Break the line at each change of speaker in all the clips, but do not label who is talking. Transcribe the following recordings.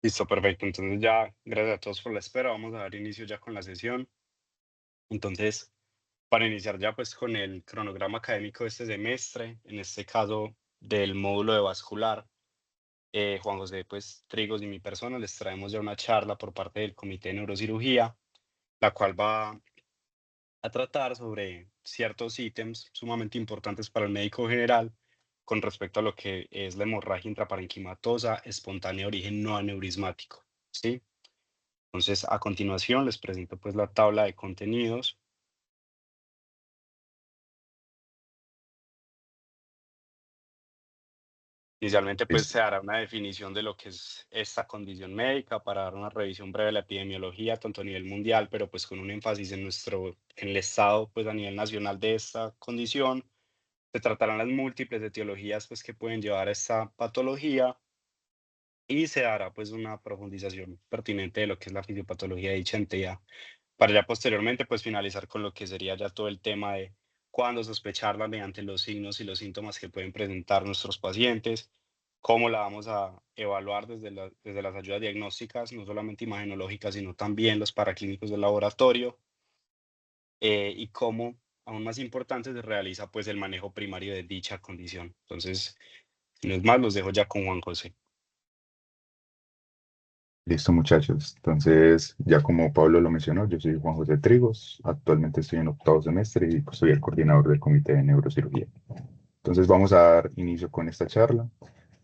Listo, perfecto. Entonces ya, gracias a todos por la espera. Vamos a dar inicio ya con la sesión. Entonces, para iniciar ya pues con el cronograma académico de este semestre, en este caso del módulo de vascular, Juan José pues Trigos y mi persona les traemos ya una charla por parte del Comité de Neurocirugía, la cual va a tratar sobre ciertos ítems sumamente importantes para el médico general con respecto a lo que es la hemorragia intraparenquimatosa espontánea de origen no aneurismático, ¿sí? Entonces, a continuación les presento pues la tabla de contenidos. Inicialmente pues
Listo.
se hará una definición de lo que es esta condición médica para dar una revisión breve de la epidemiología tanto a nivel mundial, pero pues con un énfasis en el estado pues a nivel nacional de esta condición. Se tratarán las múltiples etiologías pues que pueden llevar a esta patología y se hará pues una profundización pertinente de lo que es la fisiopatología de dicha entidad, para ya posteriormente pues finalizar con lo que sería ya todo el tema de cuándo sospecharla mediante los signos y los síntomas que pueden presentar nuestros pacientes, cómo la vamos a evaluar desde las ayudas diagnósticas, no solamente imagenológicas, sino también los paraclínicos del laboratorio, y cómo, aún más importante, se realiza pues el manejo primario de dicha condición. Entonces, si no es más, los dejo ya con Juan José.
Listo, muchachos. Entonces, ya como Pablo lo mencionó, yo soy Juan José Trigos. Actualmente estoy en octavo semestre y pues, soy el coordinador del Comité de Neurocirugía. Entonces, vamos a dar inicio con esta charla.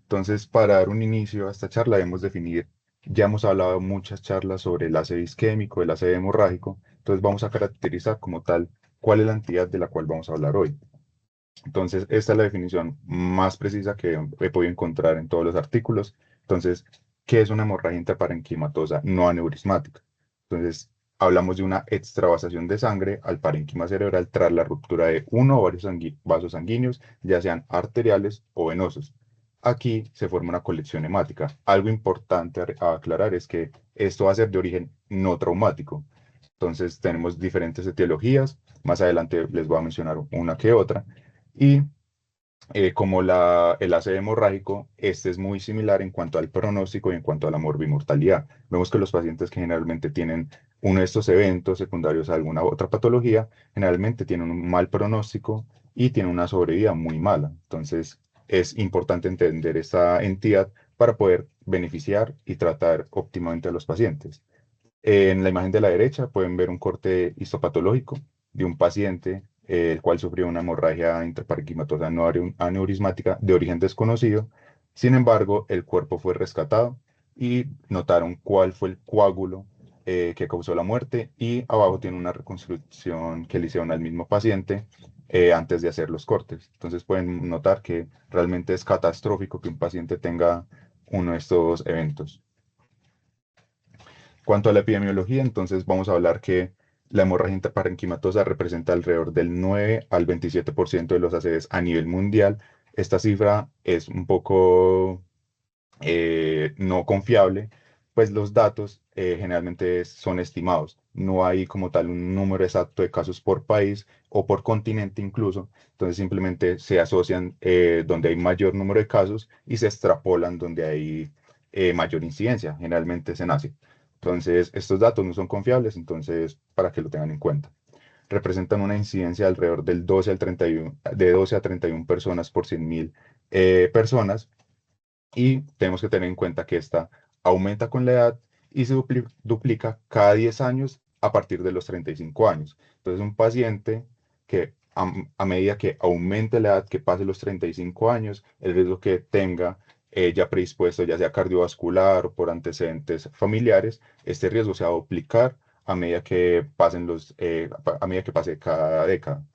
Entonces, para dar un inicio a esta charla, debemos definir, ya hemos hablado muchas charlas sobre el ACE isquémico, el ACE hemorrágico. Entonces, vamos a caracterizar como tal cuál es la entidad de la cual vamos a hablar hoy. Entonces, esta es la definición más precisa que he podido encontrar en todos los artículos. Entonces, ¿qué es una hemorragia intraparenquimatosa no aneurismática? Entonces, hablamos de una extravasación de sangre al parenquima cerebral tras la ruptura de uno o varios vasos sanguíneos, ya sean arteriales o venosos. Aquí se forma una colección hemática. Algo importante a aclarar es que esto va a ser de origen no traumático. Entonces, tenemos diferentes etiologías. Más adelante les voy a mencionar una que otra. Y como el ACE hemorrágico, este es muy similar en cuanto al pronóstico y en cuanto a la morbimortalidad. Vemos que los pacientes que generalmente tienen uno de estos eventos secundarios a alguna otra patología, generalmente tienen un mal pronóstico y tienen una sobrevida muy mala. Entonces, es importante entender esta entidad para poder beneficiar y tratar óptimamente a los pacientes. En la imagen de la derecha pueden ver un corte histopatológico de un paciente el cual sufrió una hemorragia intraparenquimatosa no aneurismática de origen desconocido. Sin embargo, el cuerpo fue rescatado y notaron cuál fue el coágulo que causó la muerte y abajo tiene una reconstrucción que le hicieron al mismo paciente antes de hacer los cortes. Entonces pueden notar que realmente es catastrófico que un paciente tenga uno de estos eventos. Cuanto a la epidemiología, entonces vamos a hablar que la hemorragia intraparenquimatosa representa alrededor del 9 al 27% de los ACVs a nivel mundial. Esta cifra es un poco no confiable, pues los datos generalmente son estimados. No hay como tal un número exacto de casos por país o por continente incluso. Entonces simplemente se asocian donde hay mayor número de casos y se extrapolan donde hay mayor incidencia. Generalmente es en Asia. Entonces estos datos no son confiables, entonces para que lo tengan en cuenta. Representan una incidencia de alrededor del 12 al 31, de 12 a 31 personas por 100.000 personas, y tenemos que tener en cuenta que esta aumenta con la edad y se duplica cada 10 años a partir de los 35 años. Entonces, un paciente que a medida que aumente la edad, que pase los 35 años, el riesgo que tenga ya predispuesto, ya sea cardiovascular o por antecedentes familiares, este riesgo se va a duplicar a medida que a medida que pase cada década.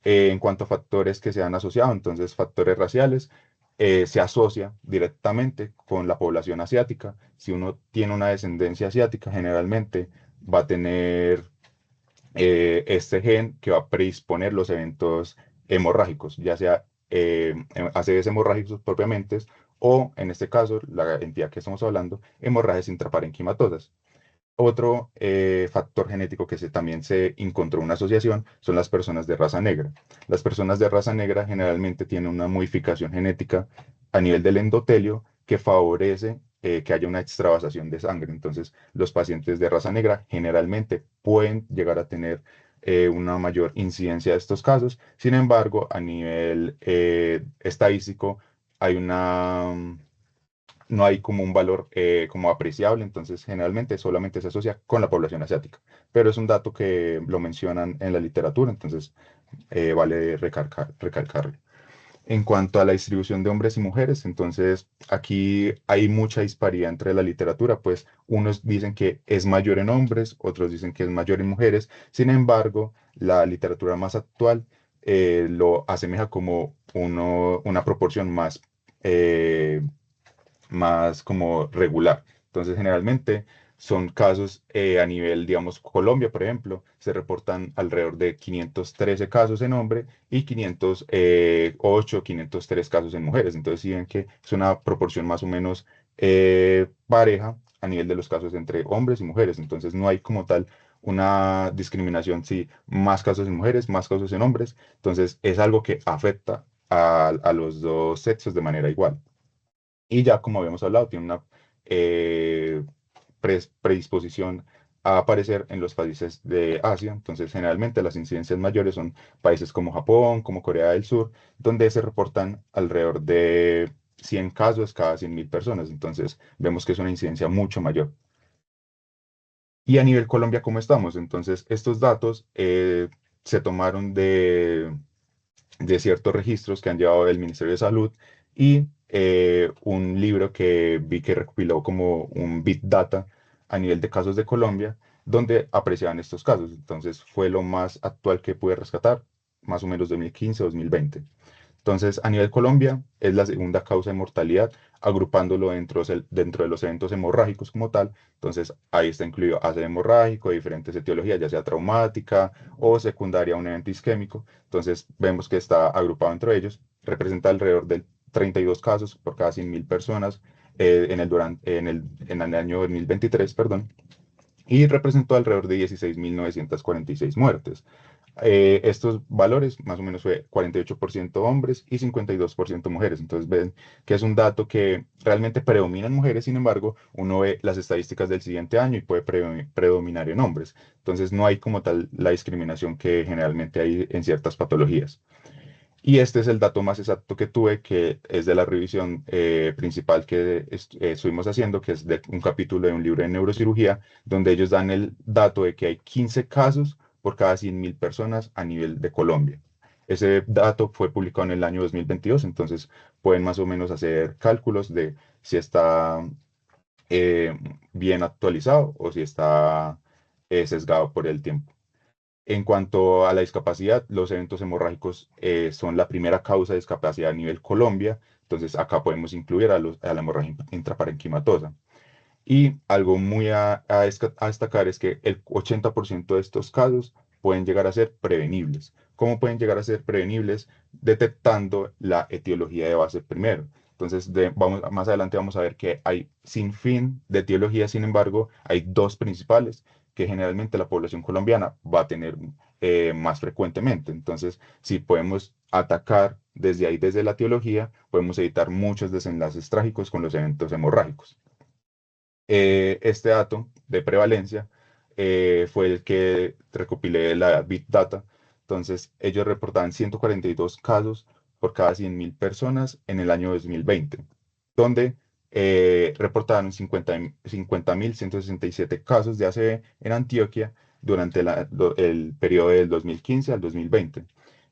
En cuanto a factores que se han asociado, entonces factores raciales, se asocia directamente con la población asiática. Si uno tiene una descendencia asiática, generalmente va a tener este gen que va a predisponer los eventos hemorrágicos, ya sea ACVs hemorrágicos propiamente, o en este caso, la entidad que estamos hablando, hemorragias intraparenquimatosas. Otro factor genético que también se encontró una asociación son las personas de raza negra. Las personas de raza negra generalmente tienen una modificación genética a nivel del endotelio que favorece que haya una extravasación de sangre. Entonces, los pacientes de raza negra generalmente pueden llegar a tener una mayor incidencia de estos casos. Sin embargo, a nivel estadístico, hay no hay como un valor como apreciable, entonces generalmente solamente se asocia con la población asiática, pero es un dato que lo mencionan en la literatura, entonces vale recalcarlo. En cuanto a la distribución de hombres y mujeres, entonces aquí hay mucha disparidad entre la literatura, pues unos dicen que es mayor en hombres, otros dicen que es mayor en mujeres. Sin embargo, la literatura más actual lo asemeja como una proporción eh, más como regular. Entonces, generalmente son casos a nivel, digamos, Colombia, por ejemplo, se reportan alrededor de 513 casos en hombres y 508, 503 casos en mujeres. Entonces, si ven que es una proporción más o menos pareja a nivel de los casos entre hombres y mujeres. Entonces, no hay como tal una discriminación, si más casos en mujeres, más casos en hombres. Entonces, es algo que afecta a los dos sexos de manera igual. Y ya, como habíamos hablado, tiene una eh, predisposición a aparecer en los países de Asia. Entonces, generalmente las incidencias mayores son países como Japón, como Corea del Sur, donde se reportan alrededor de 100 casos cada 100.000 personas. Entonces, vemos que es una incidencia mucho mayor. Y a nivel Colombia, ¿cómo estamos? Entonces, estos datos se tomaron de ciertos registros que han llevado el Ministerio de Salud y un libro que vi que recopiló como un Big Data a nivel de casos de Colombia, donde apreciaban estos casos. Entonces fue lo más actual que pude rescatar, más o menos 2015-2020. Entonces, a nivel Colombia, es la segunda causa de mortalidad, agrupándolo dentro de los eventos hemorrágicos como tal. Entonces, ahí está incluido ácido hemorrágico de diferentes etiologías, ya sea traumática o secundaria a un evento isquémico. Entonces, vemos que está agrupado entre ellos. Representa alrededor de 32 casos por cada 100.000 personas en el año 2023, perdón, y representó alrededor de 16.946 muertes. Estos valores más o menos fue 48% hombres y 52% mujeres. Entonces ven que es un dato que realmente predomina en mujeres, sin embargo, uno ve las estadísticas del siguiente año y puede predominar en hombres. Entonces no hay como tal la discriminación que generalmente hay en ciertas patologías. Y este es el dato más exacto que tuve, que es de la revisión principal que estuvimos haciendo, que es de un capítulo de un libro de neurocirugía, donde ellos dan el dato de que hay 15 casos por cada 100.000 personas a nivel de Colombia. Ese dato fue publicado en el año 2022, entonces pueden más o menos hacer cálculos de si está eh, bien actualizado o si está sesgado por el tiempo. En cuanto a la discapacidad, los eventos hemorrágicos son la primera causa de discapacidad a nivel Colombia. Entonces, acá podemos incluir a la hemorragia intraparenquimatosa. Y algo muy a destacar es que el 80% de estos casos pueden llegar a ser prevenibles. ¿Cómo pueden llegar a ser prevenibles? Detectando la etiología de base primero. Entonces, más adelante vamos a ver que hay sin fin de etiologías, sin embargo, hay dos principales que generalmente la población colombiana va a tener más frecuentemente. Entonces, si podemos atacar desde ahí, desde la etiología, podemos evitar muchos desenlaces trágicos con los eventos hemorrágicos. Este dato de prevalencia fue el que recopilé de la Big Data. Entonces, ellos reportaban 142 casos por cada 100.000 personas en el año 2020, donde reportaron 50.167 casos de ACV en Antioquia durante el periodo del 2015 al 2020.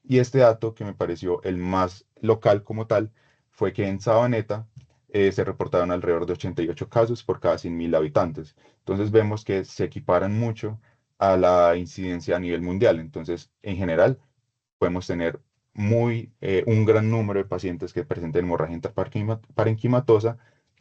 Y este dato, que me pareció el más local como tal, fue que en Sabaneta se reportaron alrededor de 88 casos por cada 100.000 habitantes. Entonces vemos que se equiparan mucho a la incidencia a nivel mundial. Entonces, en general, podemos tener un gran número de pacientes que presenten hemorragia parenquimatosa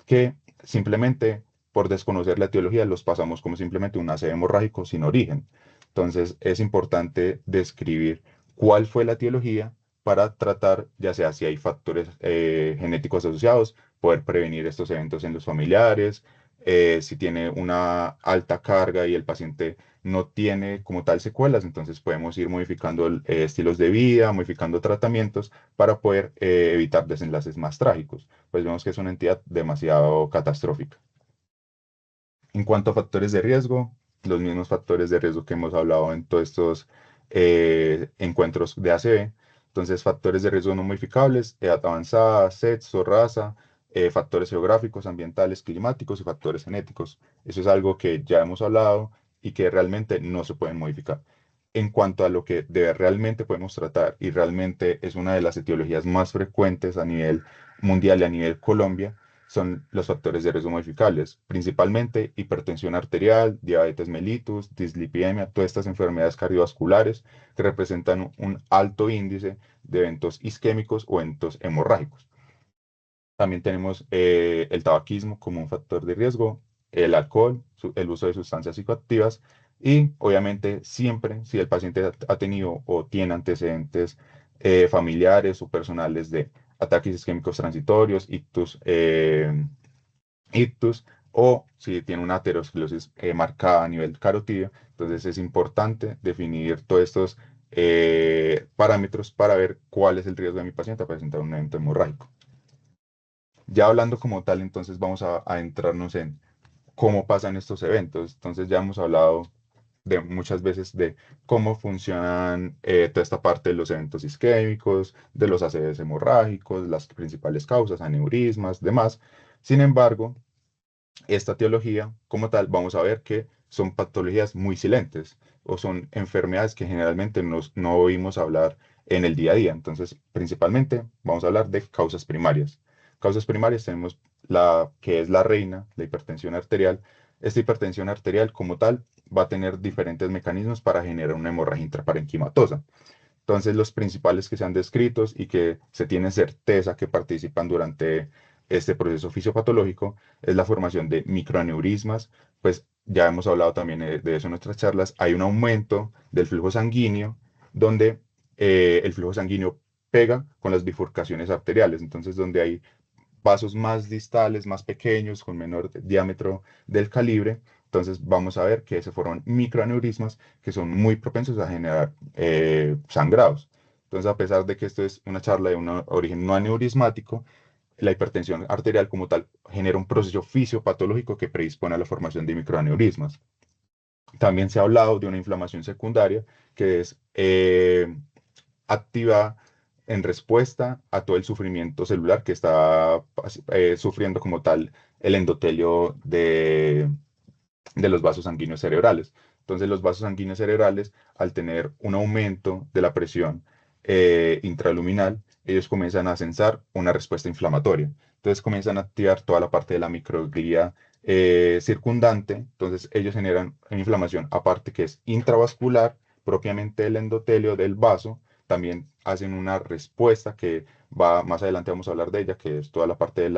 que simplemente por desconocer la etiología los pasamos como simplemente un ACV hemorrágico sin origen. Entonces es importante describir cuál fue la etiología para tratar, ya sea si hay factores genéticos asociados, poder prevenir estos eventos en los familiares, Si tiene una alta carga y el paciente no tiene como tal secuelas, entonces podemos ir modificando estilos de vida, modificando tratamientos para poder evitar desenlaces más trágicos. Pues vemos que es una entidad demasiado catastrófica. En cuanto a factores de riesgo, los mismos factores de riesgo que hemos hablado en todos estos encuentros de ACV. Entonces, factores de riesgo no modificables, edad avanzada, sexo, raza, factores geográficos, ambientales, climáticos y factores genéticos. Eso es algo que ya hemos hablado y que realmente no se pueden modificar. En cuanto a lo que realmente podemos tratar, y realmente es una de las etiologías más frecuentes a nivel mundial y a nivel Colombia, son los factores de riesgo modificables, principalmente hipertensión arterial, diabetes mellitus, dislipidemia, todas estas enfermedades cardiovasculares que representan un alto índice de eventos isquémicos o eventos hemorrágicos. También tenemos el tabaquismo como un factor de riesgo, el alcohol, el uso de sustancias psicoactivas y obviamente siempre si el paciente ha tenido o tiene antecedentes familiares o personales de ataques isquémicos transitorios, ictus, o si tiene una aterosclerosis marcada a nivel carotidio, entonces es importante definir todos estos parámetros para ver cuál es el riesgo de mi paciente a presentar un evento hemorrágico. Ya hablando como tal, entonces vamos a entrarnos en cómo pasan estos eventos. Entonces ya hemos hablado de muchas veces de cómo funcionan toda esta parte de los eventos isquémicos, de los ACVs hemorrágicos, las principales causas, aneurismas, demás. Sin embargo, esta teología como tal, vamos a ver que son patologías muy silentes o son enfermedades que generalmente no oímos hablar en el día a día. Entonces, principalmente vamos a hablar de causas primarias. Causas primarias tenemos la que es la reina, la hipertensión arterial. Esta hipertensión arterial como tal va a tener diferentes mecanismos para generar una hemorragia intraparenquimatosa. Entonces, los principales que se han descrito y que se tiene certeza que participan durante este proceso fisiopatológico es la formación de microaneurismas, pues ya hemos hablado también de eso en nuestras charlas, hay un aumento del flujo sanguíneo donde el flujo sanguíneo pega con las bifurcaciones arteriales, entonces donde hay vasos más distales, más pequeños, con menor diámetro del calibre. Entonces vamos a ver que se forman microaneurismas que son muy propensos a generar sangrados. Entonces, a pesar de que esto es una charla de un origen no aneurismático, la hipertensión arterial como tal genera un proceso fisiopatológico que predispone a la formación de microaneurismas. También se ha hablado de una inflamación secundaria que es activa en respuesta a todo el sufrimiento celular que está sufriendo como tal el endotelio de los vasos sanguíneos cerebrales. Entonces, los vasos sanguíneos cerebrales, al tener un aumento de la presión intraluminal, ellos comienzan a sensar una respuesta inflamatoria. Entonces, comienzan a activar toda la parte de la microglía circundante. Entonces, ellos generan una inflamación, aparte que es intravascular, propiamente del endotelio del vaso. También hacen una respuesta que va, más adelante vamos a hablar de ella, que es toda la parte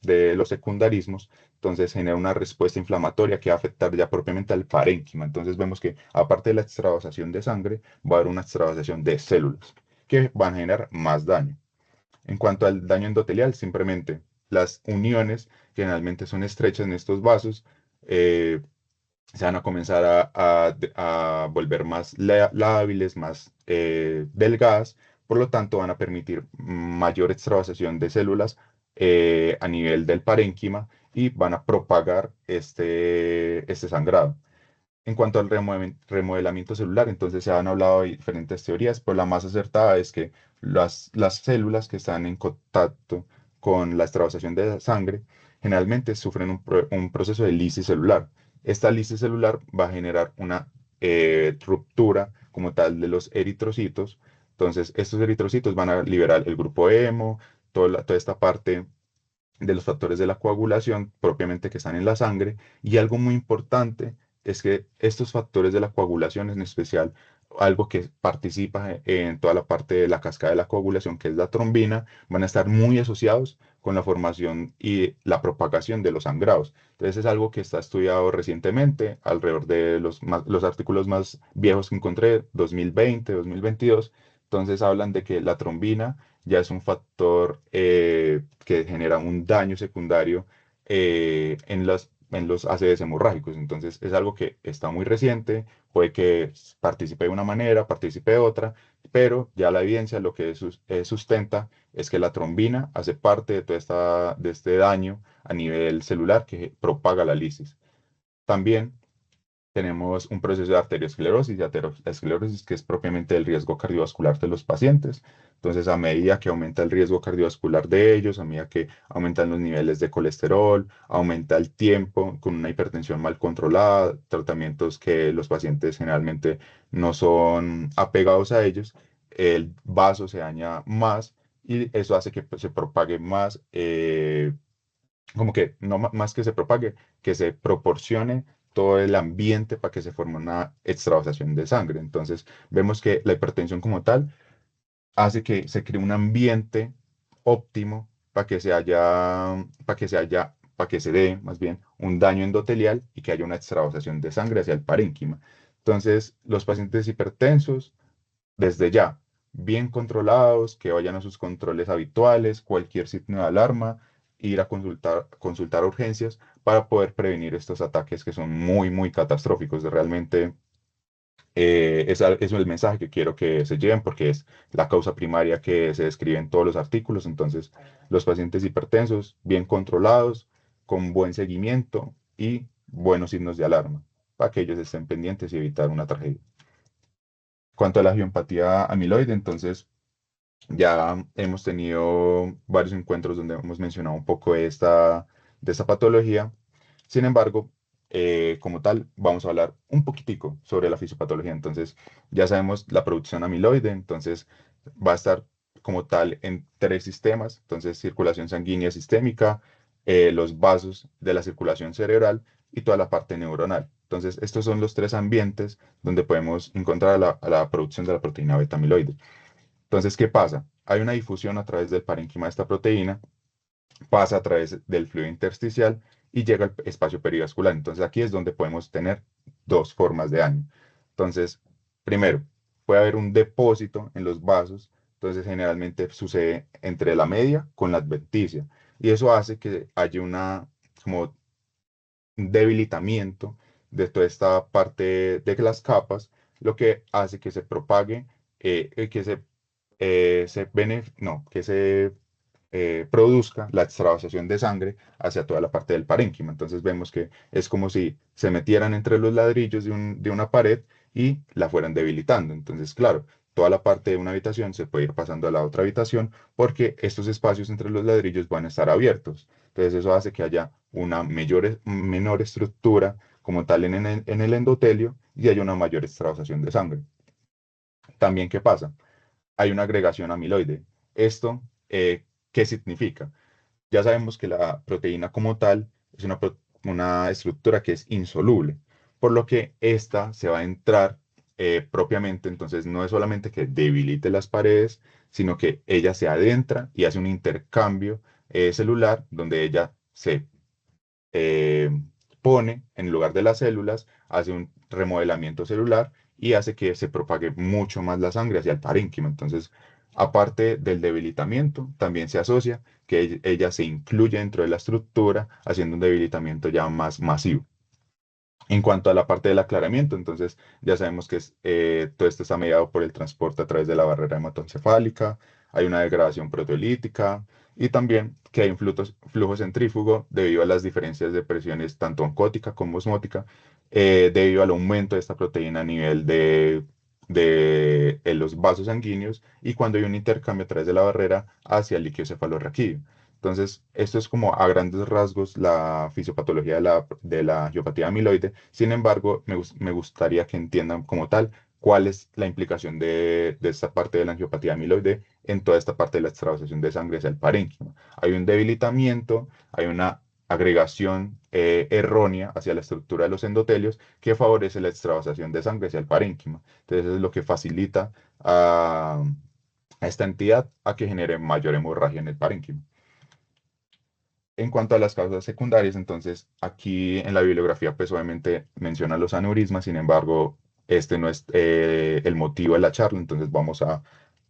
de los secundarismos. Entonces genera una respuesta inflamatoria que va a afectar ya propiamente al parénquima. Entonces vemos que aparte de la extravasación de sangre, va a haber una extravasación de células que van a generar más daño. En cuanto al daño endotelial, simplemente las uniones generalmente son estrechas en estos vasos, se van a comenzar a volver más lábiles, más delgadas, por lo tanto van a permitir mayor extravasación de células a nivel del parénquima y van a propagar este sangrado. En cuanto al remodelamiento celular, entonces se han hablado de diferentes teorías, pero la más acertada es que las células que están en contacto con la extravasación de sangre generalmente sufren un proceso de lisis celular. Esta lisis celular va a generar una ruptura como tal de los eritrocitos. Entonces, estos eritrocitos van a liberar el grupo hemo, toda esta parte de los factores de la coagulación propiamente que están en la sangre. Y algo muy importante es que estos factores de la coagulación, en especial algo que participa en toda la parte de la cascada de la coagulación, que es la trombina, van a estar muy asociados con la formación y la propagación de los sangrados. Entonces es algo que está estudiado recientemente, alrededor de los artículos más viejos que encontré, 2020, 2022. Entonces hablan de que la trombina ya es un factor que genera un daño secundario en en los ACVs hemorrágicos. Entonces es algo que está muy reciente, puede que participe de una manera, participe de otra, pero ya la evidencia lo que sustenta es que la trombina hace parte de, de este daño a nivel celular que propaga la lisis. También tenemos un proceso de arteriosclerosis y aterosclerosis que es propiamente el riesgo cardiovascular de los pacientes. Entonces, a medida que aumenta el riesgo cardiovascular de ellos, a medida que aumentan los niveles de colesterol, aumenta el tiempo con una hipertensión mal controlada, tratamientos que los pacientes generalmente no son apegados a ellos, el vaso se daña más y eso hace que pues, se propague más como que no más que se propague, que se proporcione todo el ambiente para que se forme una extravasación de sangre. Entonces, vemos que la hipertensión como tal hace que se cree un ambiente óptimo para que se dé más bien un daño endotelial y que haya una extravasación de sangre hacia el parénquima. Entonces, los pacientes hipertensos desde ya, bien controlados, que vayan a sus controles habituales, cualquier signo de alarma, ir a consultar urgencias para poder prevenir estos ataques que son muy, muy catastróficos. Realmente es el mensaje que quiero que se lleven porque es la causa primaria que se describe en todos los artículos. Entonces, los pacientes hipertensos, bien controlados, con buen seguimiento y buenos signos de alarma, para que ellos estén pendientes y evitar una tragedia. Cuanto a la angiopatía amiloide, entonces ya hemos tenido varios encuentros donde hemos mencionado un poco de esta patología. Sin embargo, como tal, vamos a hablar un poquitico sobre la fisiopatología. Entonces, ya sabemos la producción amiloide, entonces va a estar como tal en tres sistemas. Entonces, circulación sanguínea sistémica, los vasos de la circulación cerebral y toda la parte neuronal. Entonces, estos son los tres ambientes donde podemos encontrar a la producción de la proteína beta amiloide. Entonces, ¿qué pasa? Hay una difusión a través del parénquima de esta proteína, pasa a través del fluido intersticial y llega al espacio perivascular. Entonces, aquí es donde podemos tener dos formas de daño. Entonces, primero, puede haber un depósito en los vasos. Entonces, generalmente sucede entre la media con la adventicia. Y eso hace que haya como un debilitamiento de toda esta parte de las capas, lo que hace que se propague, que que se produzca la extravasación de sangre hacia toda la parte del parénquima. Entonces vemos que es como si se metieran entre los ladrillos de una pared y la fueran debilitando. Entonces, claro, toda la parte de una habitación se puede ir pasando a la otra habitación porque estos espacios entre los ladrillos van a estar abiertos. Entonces eso hace que haya una menor estructura como tal en el endotelio y haya una mayor extravasación de sangre. También, ¿qué pasa? Hay una agregación amiloide. Esto, ¿qué significa? Ya sabemos que la proteína como tal es una estructura que es insoluble, por lo que esta se va a entrar propiamente, entonces no es solamente que debilite las paredes, sino que ella se adentra y hace un intercambio celular donde ella se eh, pone en lugar de las células, hace un remodelamiento celular y hace que se propague mucho más la sangre hacia el parénquima. Entonces, aparte del debilitamiento, también se asocia que ella se incluye dentro de la estructura, haciendo un debilitamiento ya más masivo. En cuanto a la parte del aclaramiento, entonces ya sabemos que todo esto está mediado por el transporte a través de la barrera hematoencefálica, hay una degradación proteolítica y también que hay un flujo centrífugo debido a las diferencias de presiones tanto oncótica como osmótica, debido al aumento de esta proteína a nivel de los vasos sanguíneos y cuando hay un intercambio a través de la barrera hacia el líquido cefalorraquídeo. Entonces, esto es como a grandes rasgos la fisiopatología de la angiopatía amiloide. Sin embargo, me gustaría que entiendan como tal cuál es la implicación de esta parte de la angiopatía amiloide en toda esta parte de la extravasación de sangre hacia el parénquima. Hay un debilitamiento, hay una agregación errónea hacia la estructura de los endotelios que favorece la extravasación de sangre hacia el parénquima. Entonces, es lo que facilita a esta entidad a que genere mayor hemorragia en el parénquima. En cuanto a las causas secundarias, entonces aquí en la bibliografía pues obviamente menciona los aneurismas, sin embargo, este no es el motivo de la charla, entonces vamos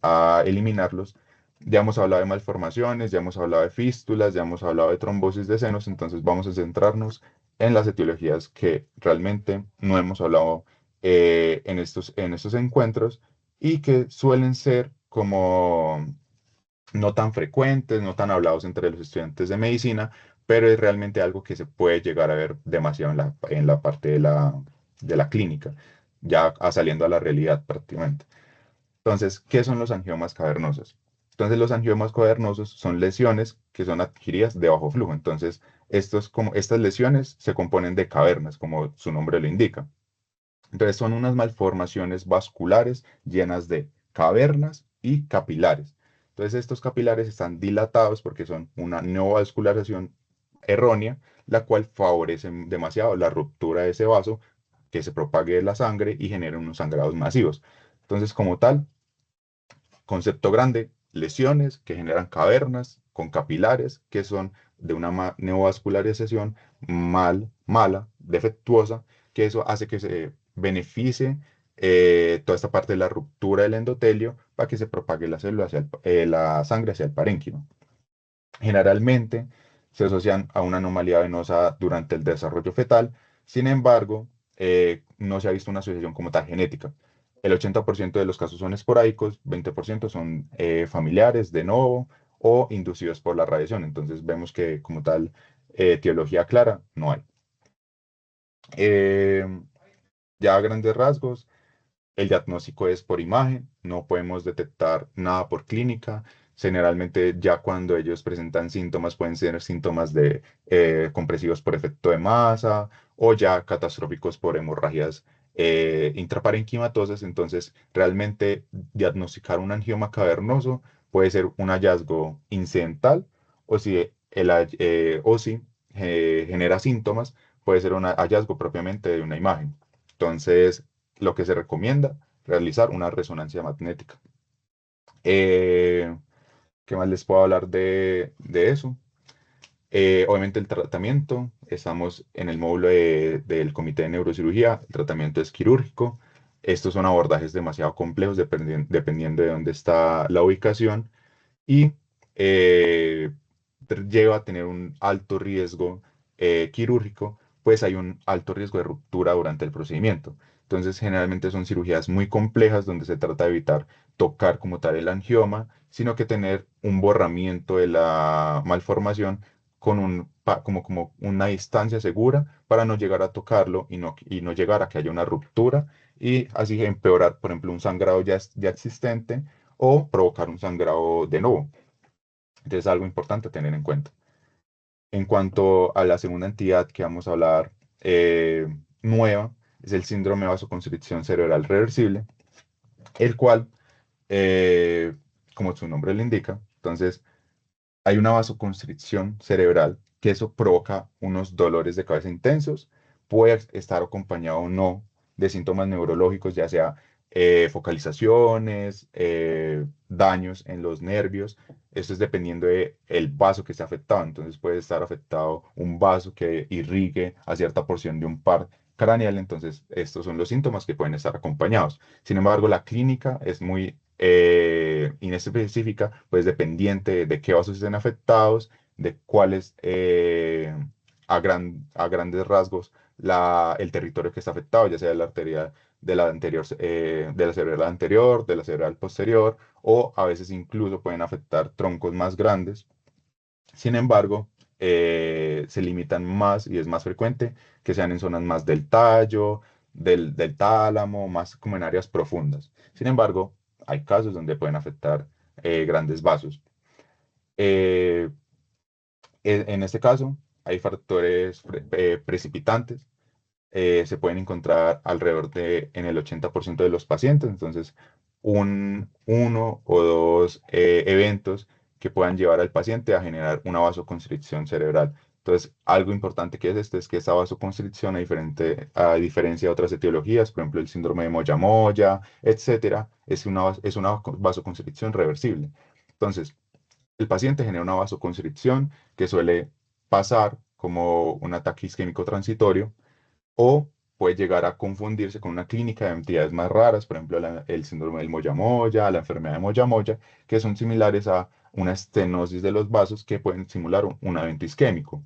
a eliminarlos. Ya hemos hablado de malformaciones, ya hemos hablado de fístulas, ya hemos hablado de trombosis de senos, entonces vamos a centrarnos en las etiologías que realmente no hemos hablado en estos encuentros y que suelen ser como no tan frecuentes, no tan hablados entre los estudiantes de medicina, pero es realmente algo que se puede llegar a ver demasiado en la parte de la clínica, ya saliendo a la realidad prácticamente. Entonces, ¿qué son los angiomas cavernosos? Entonces, los angiomas cavernosos son lesiones que son adquiridas de bajo flujo. Entonces, estas lesiones se componen de cavernas, como su nombre lo indica. Entonces, son unas malformaciones vasculares llenas de cavernas y capilares. Entonces, estos capilares están dilatados porque son una neovascularización errónea, la cual favorece demasiado la ruptura de ese vaso, que se propague la sangre y genere unos sangrados masivos. Entonces, como tal, concepto grande, lesiones que generan cavernas con capilares que son de una neovascularización mala, defectuosa, que eso hace que se beneficie toda esta parte de la ruptura del endotelio para que se propague la célula la sangre hacia el parénquima. Generalmente se asocian a una anomalía venosa durante el desarrollo fetal. Sin embargo, no se ha visto una asociación como tal genética. El 80% de los casos son esporádicos, 20% son familiares de novo o inducidos por la radiación. Entonces vemos que como tal etiología clara no hay. Eh, ya a grandes rasgos, el diagnóstico es por imagen, no podemos detectar nada por clínica. Generalmente ya cuando ellos presentan síntomas pueden ser síntomas de compresivos por efecto de masa o ya catastróficos por hemorragias intraparenquimatosas. Entonces, realmente diagnosticar un angioma cavernoso puede ser un hallazgo incidental o si, o si genera síntomas, puede ser un hallazgo propiamente de una imagen. Entonces, lo que se recomienda, realizar una resonancia magnética. Eh, ¿Qué más les puedo hablar de eso? Obviamente el tratamiento, estamos en el módulo del Comité de Neurocirugía, el tratamiento es quirúrgico. Estos son abordajes demasiado complejos dependiendo de dónde está la ubicación y eh, lleva a tener un alto riesgo quirúrgico, pues hay un alto riesgo de ruptura durante el procedimiento. Entonces, generalmente son cirugías muy complejas donde se trata de evitar tocar como tal el angioma, sino que tener un borramiento de la malformación con como una distancia segura para no llegar a tocarlo y no llegar a que haya una ruptura y así empeorar, por ejemplo, un sangrado ya existente o provocar un sangrado de nuevo. Entonces, algo importante a tener en cuenta. En cuanto a la segunda entidad que vamos a hablar nueva, es el síndrome de vasoconstricción cerebral reversible, el cual, eh, como su nombre le indica, entonces hay una vasoconstricción cerebral que eso provoca unos dolores de cabeza intensos, puede estar acompañado o no de síntomas neurológicos, ya sea focalizaciones, daños en los nervios. Esto es dependiendo del vaso que esté afectado. Entonces puede estar afectado un vaso que irrigue a cierta porción de un par craneal. Entonces estos son los síntomas que pueden estar acompañados. Sin embargo, la clínica es muy inespecífica, pues dependiente de qué vasos estén afectados, de cuáles a grandes rasgos el territorio que está afectado, ya sea la arteria de la anterior, de la cerebral anterior, de la cerebral posterior, o a veces incluso pueden afectar troncos más grandes. Sin embargo, se limitan más y es más frecuente que sean en zonas más del tallo, del tálamo, más como en áreas profundas. Sin embargo, hay casos donde pueden afectar grandes vasos. Eh, en este caso, hay factores precipitantes se pueden encontrar en el 80% de los pacientes, entonces uno o dos eventos que puedan llevar al paciente a generar una vasoconstricción cerebral. Entonces, algo importante que es esto es que esta vasoconstricción, a diferencia de otras etiologías, por ejemplo, el síndrome de Moya-Moya, etcétera, es una vasoconstricción reversible. Entonces, el paciente genera una vasoconstricción que suele pasar como un ataque isquémico transitorio o puede llegar a confundirse con una clínica de entidades más raras, por ejemplo, el síndrome del Moya-Moya, la enfermedad de Moya-Moya, que son similares a una estenosis de los vasos que pueden simular un evento isquémico.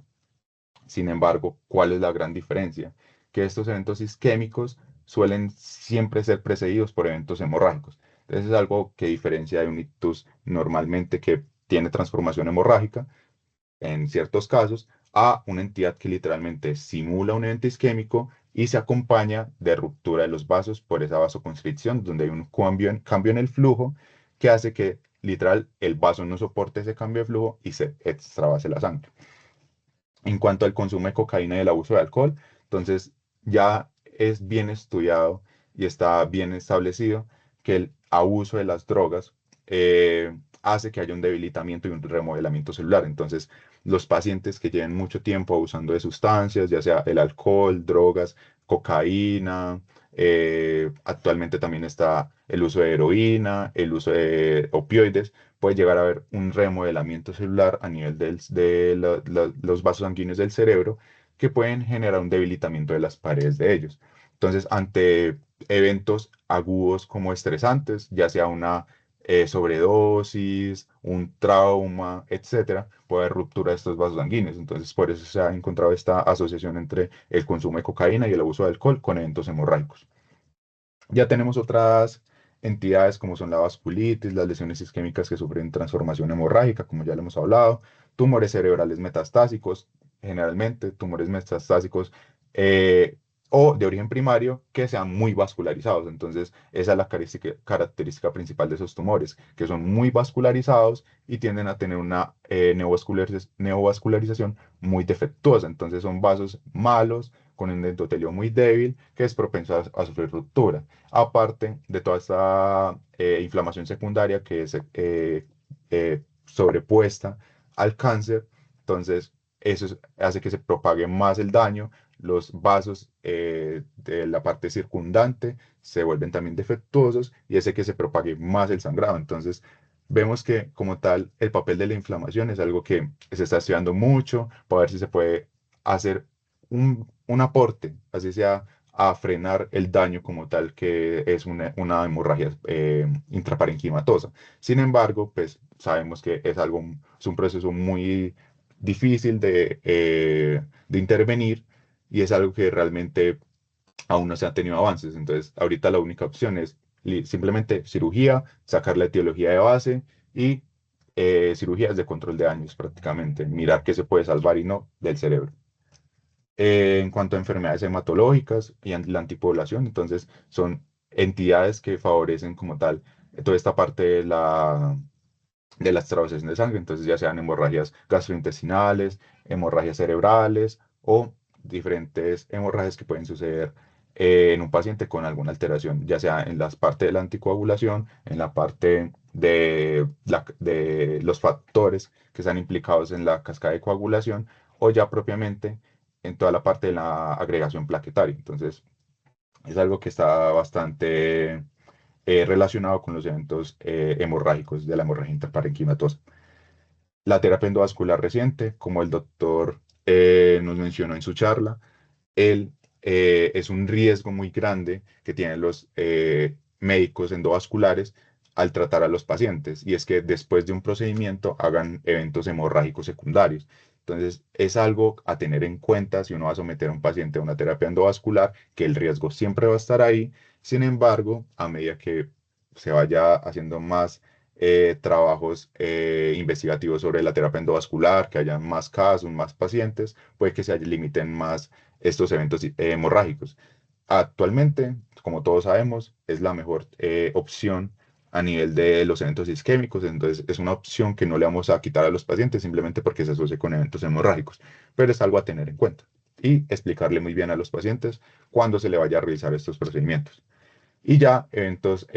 Sin embargo, ¿cuál es la gran diferencia? Que estos eventos isquémicos suelen siempre ser precedidos por eventos hemorrágicos. Entonces es algo que diferencia de un ictus normalmente que tiene transformación hemorrágica en ciertos casos, a una entidad que literalmente simula un evento isquémico y se acompaña de ruptura de los vasos por esa vasoconstricción, donde hay un cambio en el flujo que hace que literal el vaso no soporte ese cambio de flujo y se extravase la sangre. En cuanto al consumo de cocaína y el abuso de alcohol, entonces ya es bien estudiado y está bien establecido que el abuso de las drogas hace que haya un debilitamiento y un remodelamiento celular. Entonces, los pacientes que lleven mucho tiempo abusando de sustancias, ya sea el alcohol, drogas, cocaína, actualmente también está el uso de heroína, el uso de opioides, puede llegar a haber un remodelamiento celular a nivel los vasos sanguíneos del cerebro que pueden generar un debilitamiento de las paredes de ellos. Entonces, ante eventos agudos como estresantes, ya sea una sobredosis, un trauma, etcétera, puede haber ruptura de estos vasos sanguíneos. Entonces, por eso se ha encontrado esta asociación entre el consumo de cocaína y el abuso de alcohol con eventos hemorrágicos. Ya tenemos otras entidades como son la vasculitis, las lesiones isquémicas que sufren transformación hemorrágica, como ya lo hemos hablado, tumores cerebrales metastásicos, generalmente tumores metastásicos eh, o de origen primario que sean muy vascularizados. Entonces, esa es la característica principal de esos tumores, que son muy vascularizados y tienden a tener una neovascularización muy defectuosa. Entonces, son vasos malos con un endotelio muy débil que es propenso a sufrir ruptura aparte de toda esta inflamación secundaria que es sobrepuesta al cáncer. Entonces, hace que se propague más el daño. Los vasos de la parte circundante se vuelven también defectuosos y hace que se propague más el sangrado. Entonces, vemos que como tal el papel de la inflamación es algo que se está estudiando mucho para ver si se puede hacer un aporte, así sea a frenar el daño como tal que es una hemorragia intraparenquimatosa. Sin embargo, pues sabemos que es un proceso muy difícil de intervenir y es algo que realmente aún no se han tenido avances. Entonces, ahorita la única opción es simplemente cirugía, sacar la etiología de base y cirugías de control de daños prácticamente, mirar qué se puede salvar y no del cerebro en cuanto a enfermedades hematológicas y la antipoblación. Entonces, son entidades que favorecen como tal toda esta parte de la extravasación de sangre. Entonces, ya sean hemorragias gastrointestinales, hemorragias cerebrales o diferentes hemorragias que pueden suceder en un paciente con alguna alteración, ya sea en la parte de la anticoagulación, en la parte de los factores que están implicados en la cascada de coagulación o ya propiamente en toda la parte de la agregación plaquetaria. Entonces, es algo que está bastante relacionado con los eventos hemorrágicos de la hemorragia intraparenquimatosa. La terapia endovascular reciente, como el doctor nos mencionó en su charla, él es un riesgo muy grande que tienen los médicos endovasculares al tratar a los pacientes, y es que después de un procedimiento hagan eventos hemorrágicos secundarios. Entonces, es algo a tener en cuenta si uno va a someter a un paciente a una terapia endovascular, que el riesgo siempre va a estar ahí. Sin embargo, a medida que se vaya haciendo más trabajos investigativos sobre la terapia endovascular, que haya más casos, más pacientes, puede que se limiten más estos eventos hemorrágicos. Actualmente, como todos sabemos, es la mejor opción a nivel de los eventos isquémicos, entonces es una opción que no le vamos a quitar a los pacientes simplemente porque se asocia con eventos hemorrágicos, pero es algo a tener en cuenta y explicarle muy bien a los pacientes cuándo se le vaya a realizar estos procedimientos. Y ya eventos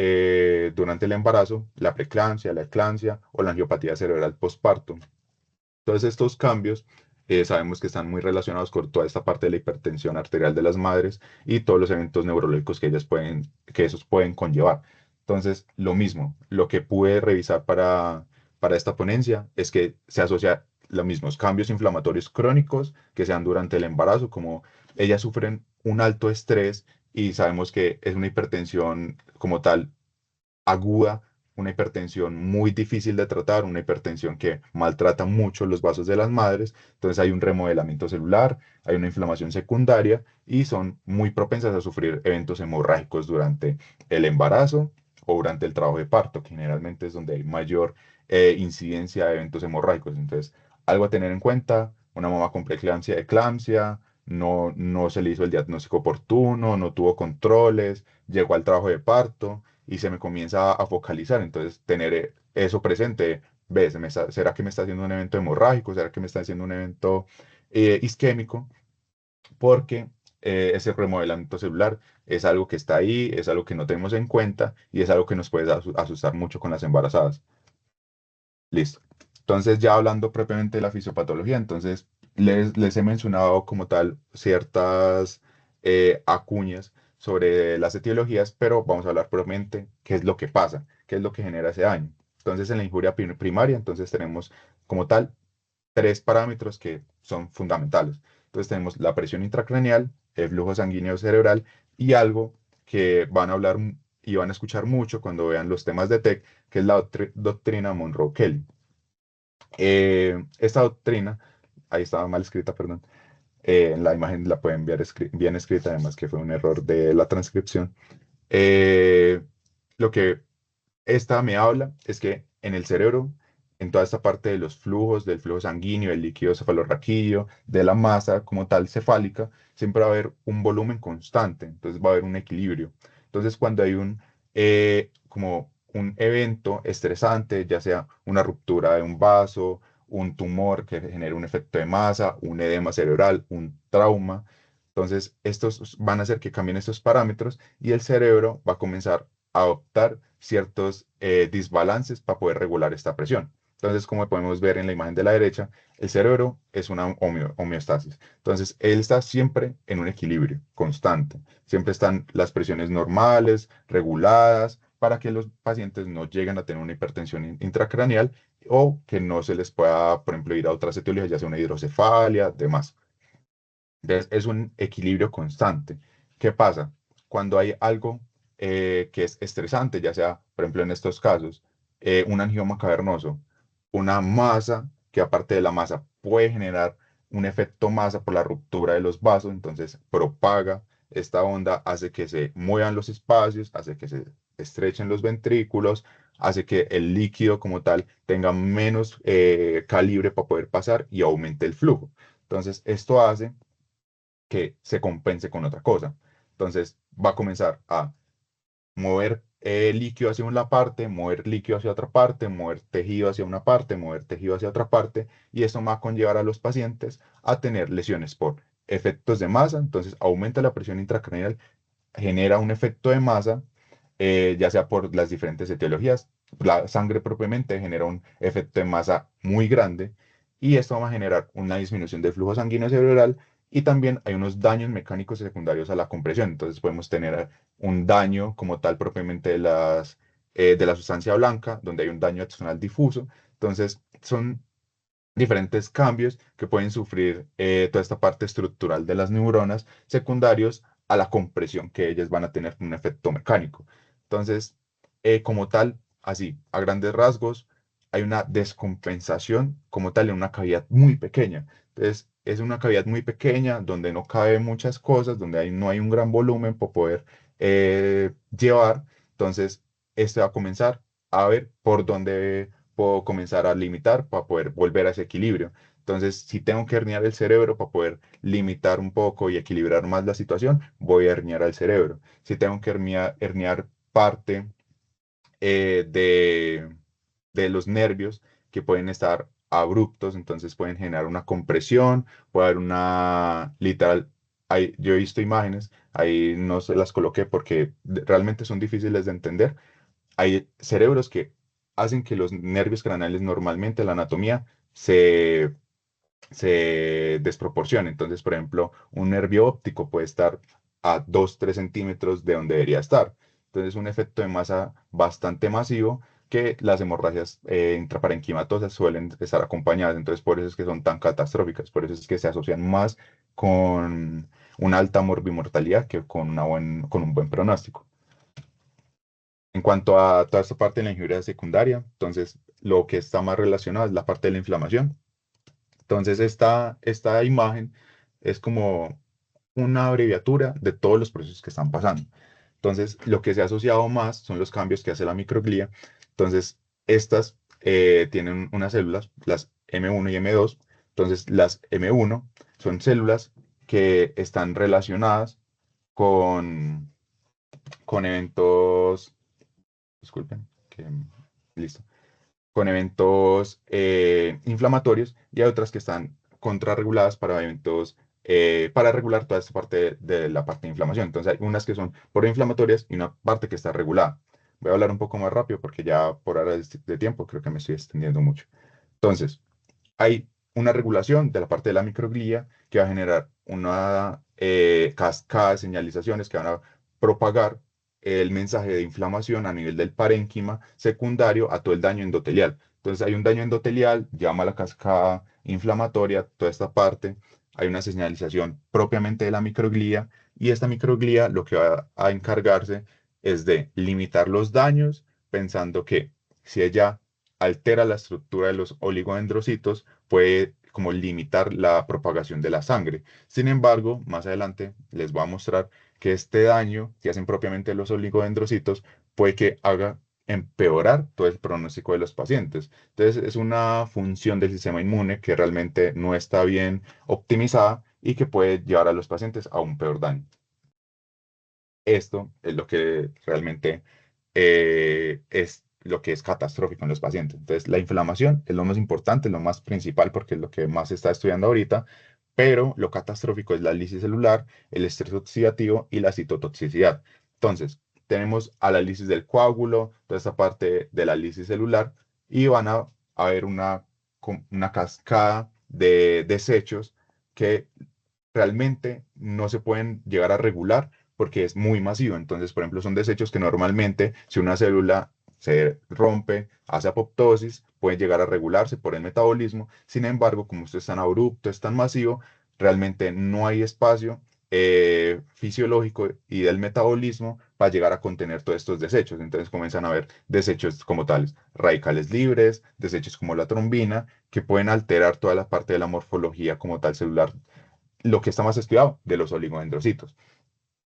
durante el embarazo, la preeclampsia, la eclampsia o la angiopatía cerebral postparto. Todos estos cambios sabemos que están muy relacionados con toda esta parte de la hipertensión arterial de las madres y todos los eventos neurológicos que esos pueden conllevar. Entonces, lo mismo, lo que pude revisar para esta ponencia es que se asocia los mismos cambios inflamatorios crónicos que sean durante el embarazo, como ellas sufren un alto estrés y sabemos que es una hipertensión como tal aguda una hipertensión muy difícil de tratar, una hipertensión que maltrata mucho los vasos de las madres, entonces hay un remodelamiento celular, hay una inflamación secundaria y son muy propensas a sufrir eventos hemorrágicos durante el embarazo o durante el trabajo de parto, que generalmente es donde hay mayor incidencia de eventos hemorrágicos. Entonces, algo a tener en cuenta, una mamá con preeclampsia, eclampsia, no se le hizo el diagnóstico oportuno, no tuvo controles, llegó al trabajo de parto y se me comienza a focalizar. Entonces, tener eso presente, ¿ves? ¿Será que me está haciendo un evento hemorrágico? ¿Será que me está haciendo un evento isquémico? Porque ese remodelamiento celular es algo que está ahí, es algo que no tenemos en cuenta y es algo que nos puede asustar mucho con las embarazadas. Listo. Entonces, ya hablando propiamente de la fisiopatología, entonces les he mencionado como tal ciertas acuñas sobre las etiologías, pero vamos a hablar propiamente qué es lo que pasa, qué es lo que genera ese daño. Entonces, en la injuria primaria, entonces tenemos como tal tres parámetros que son fundamentales. Entonces, tenemos la presión intracraneal, el flujo sanguíneo cerebral y algo que van a hablar y van a escuchar mucho cuando vean los temas de TEC, que es la doctrina Monroe-Kelly. Esta doctrina, ahí estaba mal escrita, perdón, en la imagen la pueden ver bien escrita, además que fue un error de la transcripción. Eh, lo que esta me habla es que en el cerebro, en toda esta parte de los flujos, del flujo sanguíneo, del líquido cefalorraquídeo, de la masa como tal cefálica, siempre va a haber un volumen constante, entonces va a haber un equilibrio. Entonces, cuando hay como un evento estresante, ya sea una ruptura de un vaso, un tumor que genere un efecto de masa, un edema cerebral, un trauma, entonces estos van a hacer que cambien estos parámetros y el cerebro va a comenzar adoptar ciertos desbalances para poder regular esta presión. Entonces, como podemos ver en la imagen de la derecha, el cerebro es una homeostasis. Entonces, él está siempre en un equilibrio constante. Siempre están las presiones normales, reguladas, para que los pacientes no lleguen a tener una hipertensión intracraneal o que no se les pueda, por ejemplo, ir a otras etiologías, ya sea una hidrocefalia, demás. Entonces, es un equilibrio constante. ¿Qué pasa? Cuando hay algo que es estresante, ya sea, por ejemplo, en estos casos, un angioma cavernoso, una masa que aparte de la masa puede generar un efecto masa por la ruptura de los vasos, entonces propaga esta onda, hace que se muevan los espacios, hace que se estrechen los ventrículos, hace que el líquido como tal tenga menos calibre para poder pasar y aumente el flujo. Entonces, esto hace que se compense con otra cosa. Entonces va a comenzar a mover líquido hacia una parte, mover líquido hacia otra parte, mover tejido hacia una parte, mover tejido hacia otra parte, y eso va a conllevar a los pacientes a tener lesiones por efectos de masa, entonces aumenta la presión intracraneal, genera un efecto de masa, ya sea por las diferentes etiologías. La sangre propiamente genera un efecto de masa muy grande y esto va a generar una disminución del flujo sanguíneo cerebral y también hay unos daños mecánicos secundarios a la compresión. Entonces podemos tener un daño como tal propiamente de la sustancia blanca, donde hay un daño axonal difuso. Entonces son diferentes cambios que pueden sufrir toda esta parte estructural de las neuronas secundarios a la compresión que ellas van a tener un efecto mecánico. Entonces, como tal, así, a grandes rasgos, hay una descompensación como tal en una cavidad muy pequeña. Entonces, es una cavidad muy pequeña donde no cabe muchas cosas, donde no hay un gran volumen para poder llevar. Entonces, este va a comenzar a ver por dónde puedo comenzar a limitar para poder volver a ese equilibrio. Entonces, si tengo que herniar el cerebro para poder limitar un poco y equilibrar más la situación, voy a herniar al cerebro. Si tengo que herniar parte de los nervios que pueden estar abruptos, entonces pueden generar una compresión, puede haber una literal. Yo he visto imágenes, ahí no se las coloqué porque realmente son difíciles de entender. Hay cerebros que hacen que los nervios craneales normalmente, la anatomía, se desproporcione. Entonces, por ejemplo, un nervio óptico puede estar a 2 3 centímetros de donde debería estar. Entonces, un efecto de masa bastante masivo que las hemorragias intraparenquimatosas suelen estar acompañadas. Entonces, por eso es que son tan catastróficas, por eso es que se asocian más con una alta morbimortalidad que con un buen pronóstico. En cuanto a toda esta parte de la injuria secundaria, entonces lo que está más relacionado es la parte de la inflamación. Entonces esta imagen es como una abreviatura de todos los procesos que están pasando. Entonces, lo que se ha asociado más son los cambios que hace la microglía. Entonces, estas tienen unas células, las M1 y M2. Entonces, las M1 son células que están relacionadas con, con eventos, disculpen, listo, con eventos inflamatorios y hay otras que están contrarreguladas para eventos, para regular toda esta parte de la parte de inflamación. Entonces hay unas que son proinflamatorias y una parte que está regulada. Voy a hablar un poco más rápido porque ya por ahora de tiempo creo que me estoy extendiendo mucho. Entonces, hay una regulación de la parte de la microglía que va a generar una cascada de señalizaciones que van a propagar el mensaje de inflamación a nivel del parénquima secundario a todo el daño endotelial. Entonces hay un daño endotelial, llama a la cascada inflamatoria, toda esta parte, hay una señalización propiamente de la microglía y esta microglía lo que va a encargarse es de limitar los daños pensando que si ella altera la estructura de los oligodendrocitos, puede como limitar la propagación de la sangre. Sin embargo, más adelante les voy a mostrar que este daño que hacen propiamente los oligodendrocitos puede que haga empeorar todo el pronóstico de los pacientes. Entonces, es una función del sistema inmune que realmente no está bien optimizada y que puede llevar a los pacientes a un peor daño. Esto es lo que realmente es lo que es catastrófico en los pacientes. Entonces, la inflamación es lo más importante, lo más principal, porque es lo que más se está estudiando ahorita, pero lo catastrófico es la lisis celular, el estrés oxidativo y la citotoxicidad. Entonces, tenemos a la lisis del coágulo, toda esta parte de la lisis celular, y van a haber una cascada de desechos que realmente no se pueden llegar a regular porque es muy masivo. Entonces, por ejemplo, son desechos que normalmente, si una célula se rompe, hace apoptosis, puede llegar a regularse por el metabolismo. Sin embargo, como esto es tan abrupto, es tan masivo, realmente no hay espacio fisiológico y del metabolismo para llegar a contener todos estos desechos. Entonces comienzan a haber desechos como tales, radicales libres, desechos como la trombina, que pueden alterar toda la parte de la morfología como tal celular, lo que está más estudiado de los oligodendrocitos.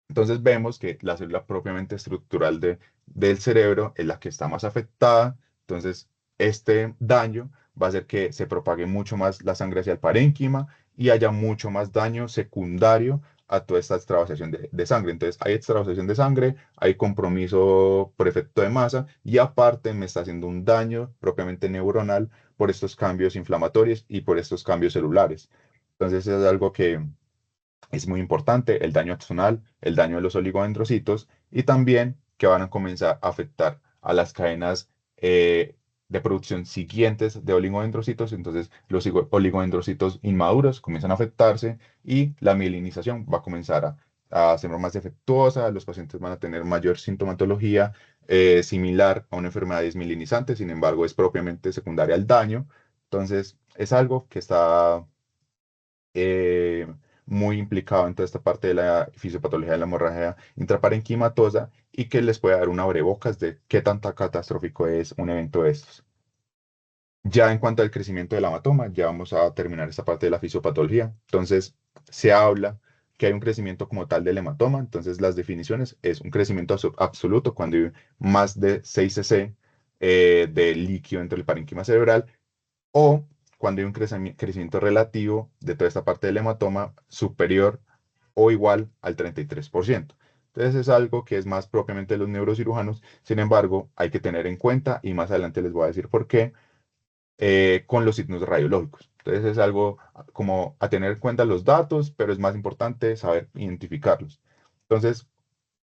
Entonces vemos que la célula propiamente estructural del cerebro es la que está más afectada. Entonces, este daño va a hacer que se propague mucho más la sangre hacia el parénquima y haya mucho más daño secundario a toda esta extravasación de sangre. Entonces, hay extravasación de sangre, hay compromiso por efecto de masa y aparte me está haciendo un daño propiamente neuronal por estos cambios inflamatorios y por estos cambios celulares. Entonces, es algo que es muy importante, el daño axonal, el daño de los oligodendrocitos y también que van a comenzar a afectar a las cadenas de producción siguientes de oligodendrocitos. Entonces, los oligodendrocitos inmaduros comienzan a afectarse y la mielinización va a comenzar a ser más defectuosa. Los pacientes van a tener mayor sintomatología similar a una enfermedad desmielinizante, sin embargo, es propiamente secundaria al daño. Entonces, es algo que está eh, muy implicado en toda esta parte de la fisiopatología de la hemorragia intraparenquimatosa y que les puede dar un abrebocas de qué tan catastrófico es un evento de estos. Ya en cuanto al crecimiento del hematoma, ya vamos a terminar esta parte de la fisiopatología. Entonces, se habla que hay un crecimiento como tal del hematoma. Entonces, las definiciones es un crecimiento absoluto cuando hay más de 6 cc de líquido entre el parénquima cerebral o cuando hay un crecimiento relativo de toda esta parte del hematoma superior o igual al 33%. Entonces es algo que es más propiamente de los neurocirujanos, sin embargo, hay que tener en cuenta, y más adelante les voy a decir por qué, con los signos radiológicos. Entonces es algo como a tener en cuenta los datos, pero es más importante saber identificarlos. Entonces,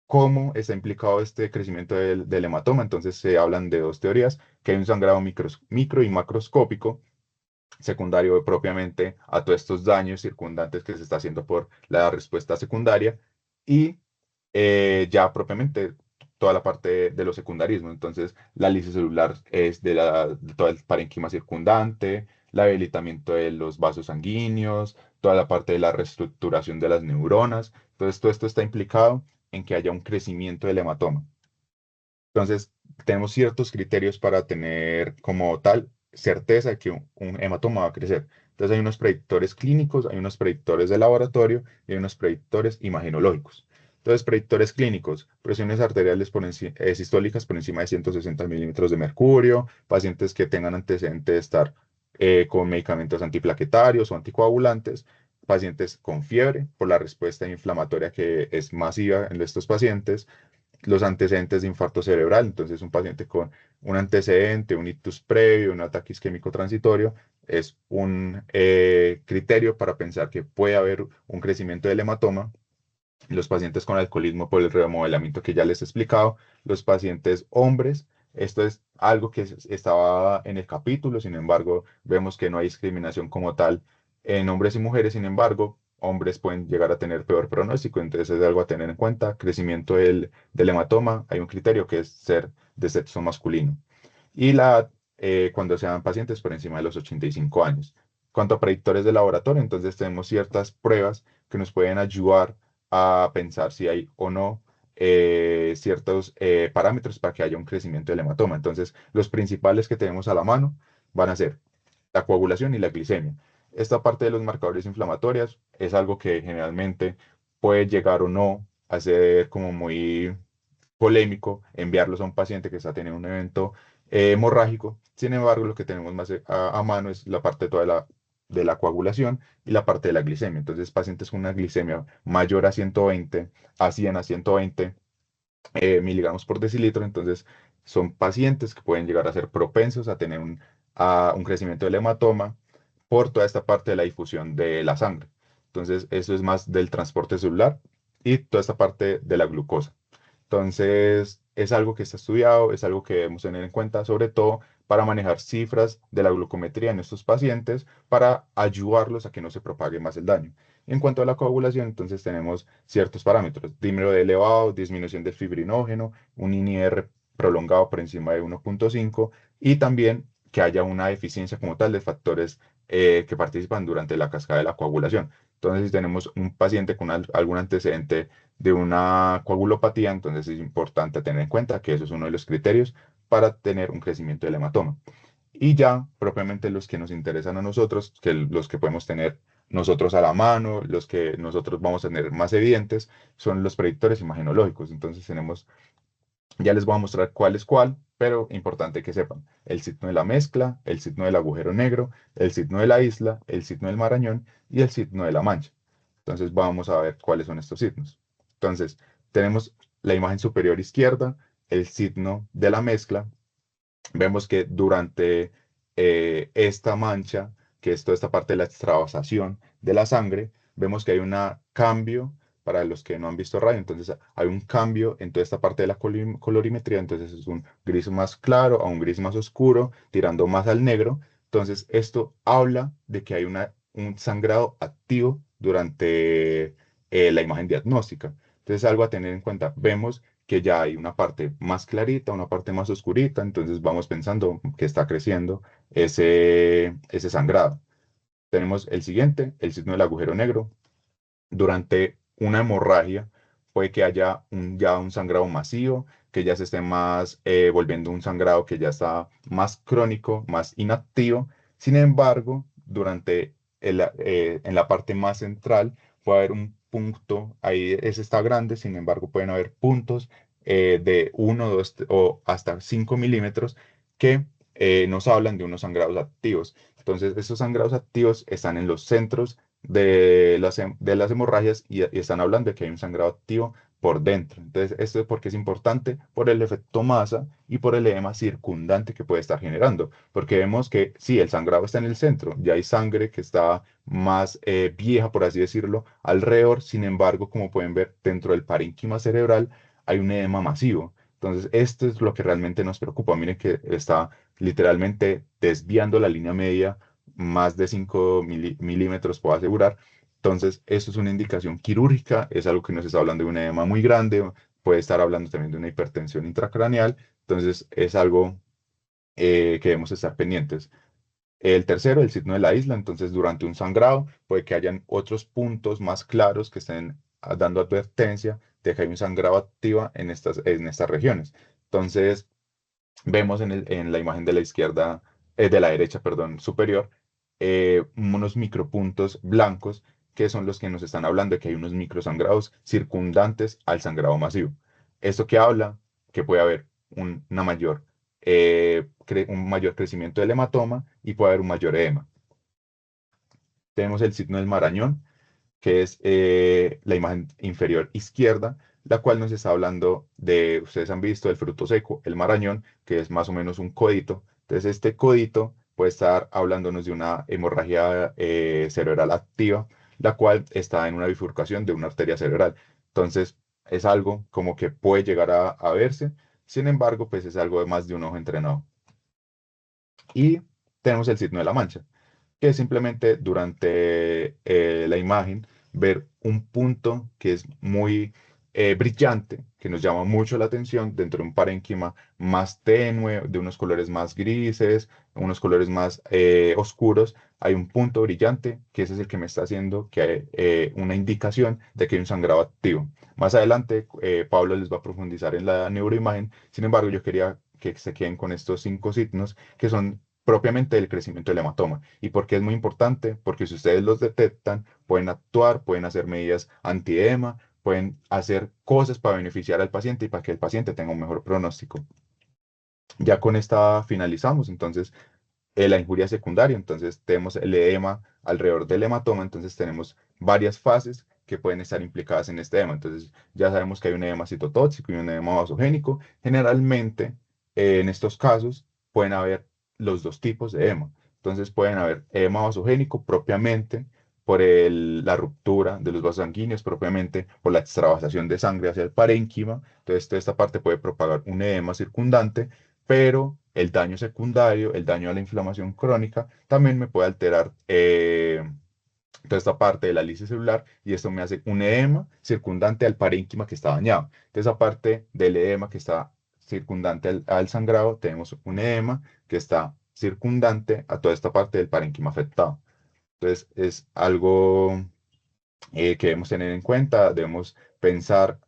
¿cómo está implicado este crecimiento del hematoma? Entonces se hablan de dos teorías, que hay un sangrado micro y macroscópico, secundario propiamente a todos estos daños circundantes que se está haciendo por la respuesta secundaria y ya propiamente toda la parte de los secundarismos. Entonces, la lisis celular es de todo el parénquima circundante, el habilitamiento de los vasos sanguíneos, toda la parte de la reestructuración de las neuronas. Entonces, todo esto está implicado en que haya un crecimiento del hematoma. Entonces, tenemos ciertos criterios para tener como tal certeza de que un hematoma va a crecer. Entonces, hay unos predictores clínicos, hay unos predictores de laboratorio y hay unos predictores imagenológicos. Entonces, predictores clínicos, presiones arteriales sistólicas por encima de 160 milímetros de mercurio, pacientes que tengan antecedentes de estar con medicamentos antiplaquetarios o anticoagulantes, pacientes con fiebre por la respuesta inflamatoria que es masiva en estos pacientes, los antecedentes de infarto cerebral. Entonces, un paciente con un antecedente, un ictus previo, un ataque isquémico transitorio, es un criterio para pensar que puede haber un crecimiento del hematoma. Los pacientes con alcoholismo por el remodelamiento que ya les he explicado, los pacientes hombres, esto es algo que estaba en el capítulo, sin embargo, vemos que no hay discriminación como tal en hombres y mujeres, sin embargo, hombres pueden llegar a tener peor pronóstico, entonces es algo a tener en cuenta. Crecimiento del hematoma, hay un criterio que es ser de sexo masculino. Y cuando sean pacientes por encima de los 85 años. Cuanto a predictores de laboratorio, entonces tenemos ciertas pruebas que nos pueden ayudar a pensar si hay o no ciertos parámetros para que haya un crecimiento del hematoma. Entonces, los principales que tenemos a la mano van a ser la coagulación y la glicemia. Esta parte de los marcadores inflamatorios es algo que generalmente puede llegar o no a ser como muy polémico enviarlos a un paciente que está teniendo un evento hemorrágico. Sin embargo, lo que tenemos más a mano es la parte toda de la coagulación y la parte de la glicemia. Entonces, pacientes con una glicemia mayor a 120, a 100, a 120 miligramos por decilitro, entonces son pacientes que pueden llegar a ser propensos a tener un crecimiento del hematoma por toda esta parte de la difusión de la sangre. Entonces, eso es más del transporte celular y toda esta parte de la glucosa. Entonces, es algo que está estudiado, es algo que debemos tener en cuenta, sobre todo para manejar cifras de la glucometría en estos pacientes, para ayudarlos a que no se propague más el daño. En cuanto a la coagulación, entonces tenemos ciertos parámetros: dímero de elevado, disminución del fibrinógeno, un INR prolongado por encima de 1,5 y también que haya una deficiencia como tal de factores que participan durante la cascada de la coagulación. Entonces, si tenemos un paciente con algún antecedente de una coagulopatía, entonces es importante tener en cuenta que eso es uno de los criterios para tener un crecimiento del hematoma. Y ya propiamente los que nos interesan a nosotros, que los que podemos tener nosotros a la mano, los que nosotros vamos a tener más evidentes, son los predictores imagenológicos. Entonces tenemos, ya les voy a mostrar cuál es cuál, pero importante que sepan: el signo de la mezcla, el signo del agujero negro, el signo de la isla, el signo del marañón y el signo de la mancha. Entonces vamos a ver cuáles son estos signos. Entonces, tenemos la imagen superior izquierda, el signo de la mezcla. Vemos que durante esta mancha, que es toda esta parte de la extravasación de la sangre, vemos que hay un cambio. Para los que no han visto radio, entonces hay un cambio en toda esta parte de la colorimetría. Entonces es un gris más claro a un gris más oscuro, tirando más al negro. Entonces esto habla de que hay un sangrado activo durante la imagen diagnóstica. Entonces, algo a tener en cuenta: vemos que ya hay una parte más clarita, una parte más oscurita, entonces vamos pensando que está creciendo ese sangrado. Tenemos el siguiente, el signo del agujero negro. Durante una hemorragia puede que haya ya un sangrado masivo, que ya se esté más volviendo un sangrado que ya está más crónico, más inactivo. Sin embargo, en la parte más central puede haber un punto, ahí ese está grande, sin embargo pueden haber puntos de 1, 2 o hasta 5 milímetros que nos hablan de unos sangrados activos. Entonces, esos sangrados activos están en los centros de las hemorragias y están hablando de que hay un sangrado activo por dentro. Entonces, esto es porque es importante por el efecto masa y por el edema circundante que puede estar generando, porque vemos que sí, el sangrado está en el centro, ya hay sangre que está más vieja, por así decirlo, alrededor. Sin embargo, como pueden ver, dentro del parénquima cerebral hay un edema masivo. Entonces, esto es lo que realmente nos preocupa. Miren que está literalmente desviando la línea media más de 5 milímetros, puedo asegurar. Entonces, esto es una indicación quirúrgica, es algo que nos está hablando de un edema muy grande, puede estar hablando también de una hipertensión intracraneal. Entonces, es algo que debemos estar pendientes. El tercero, el signo de la isla. Entonces, durante un sangrado puede que hayan otros puntos más claros que estén dando advertencia de que hay un sangrado activo en estas regiones. Entonces, vemos en la imagen de la izquierda, de la derecha, perdón, superior, unos micropuntos blancos que son los que nos están hablando de que hay unos microsangrados circundantes al sangrado masivo. Esto que habla que puede haber un mayor crecimiento del hematoma y puede haber un mayor edema. Tenemos el signo del marañón, que es la imagen inferior izquierda, la cual nos está hablando de, ustedes han visto el fruto seco, el marañón, que es más o menos un codito. Entonces, este codito puede estar hablándonos de una hemorragia cerebral activa, la cual está en una bifurcación de una arteria cerebral. Entonces, es algo como que puede llegar a verse, sin embargo, pues es algo de más de un ojo entrenado. Y tenemos el signo de la mancha, que es simplemente durante la imagen ver un punto que es muy brillante, que nos llama mucho la atención dentro de un parénquima más tenue, de unos colores más grises, unos colores más oscuros. Hay un punto brillante que ese es el que me está haciendo que hay una indicación de que hay un sangrado activo. Más adelante, Pablo les va a profundizar en la neuroimagen. Sin embargo, yo quería que se queden con estos 5 signos que son propiamente del crecimiento del hematoma. ¿Y por qué es muy importante? Porque si ustedes los detectan, pueden actuar, pueden hacer medidas antiedema, pueden hacer cosas para beneficiar al paciente y para que el paciente tenga un mejor pronóstico. Ya con esta finalizamos, entonces, la injuria secundaria, entonces tenemos el edema alrededor del hematoma, entonces tenemos varias fases que pueden estar implicadas en este edema. Entonces ya sabemos que hay un edema citotóxico y un edema vasogénico. Generalmente, en estos casos, pueden haber los dos tipos de edema. Entonces pueden haber edema vasogénico propiamente por la ruptura de los vasos sanguíneos, propiamente por la extravasación de sangre hacia el parénquima. Entonces, toda esta parte puede propagar un edema circundante, pero el daño secundario, el daño a la inflamación crónica, también me puede alterar toda esta parte de la lisis celular y esto me hace un edema circundante al parénquima que está dañado. Entonces, aparte del edema que está circundante al sangrado, tenemos un edema que está circundante a toda esta parte del parénquima afectado. Entonces, es algo que debemos tener en cuenta, debemos pensar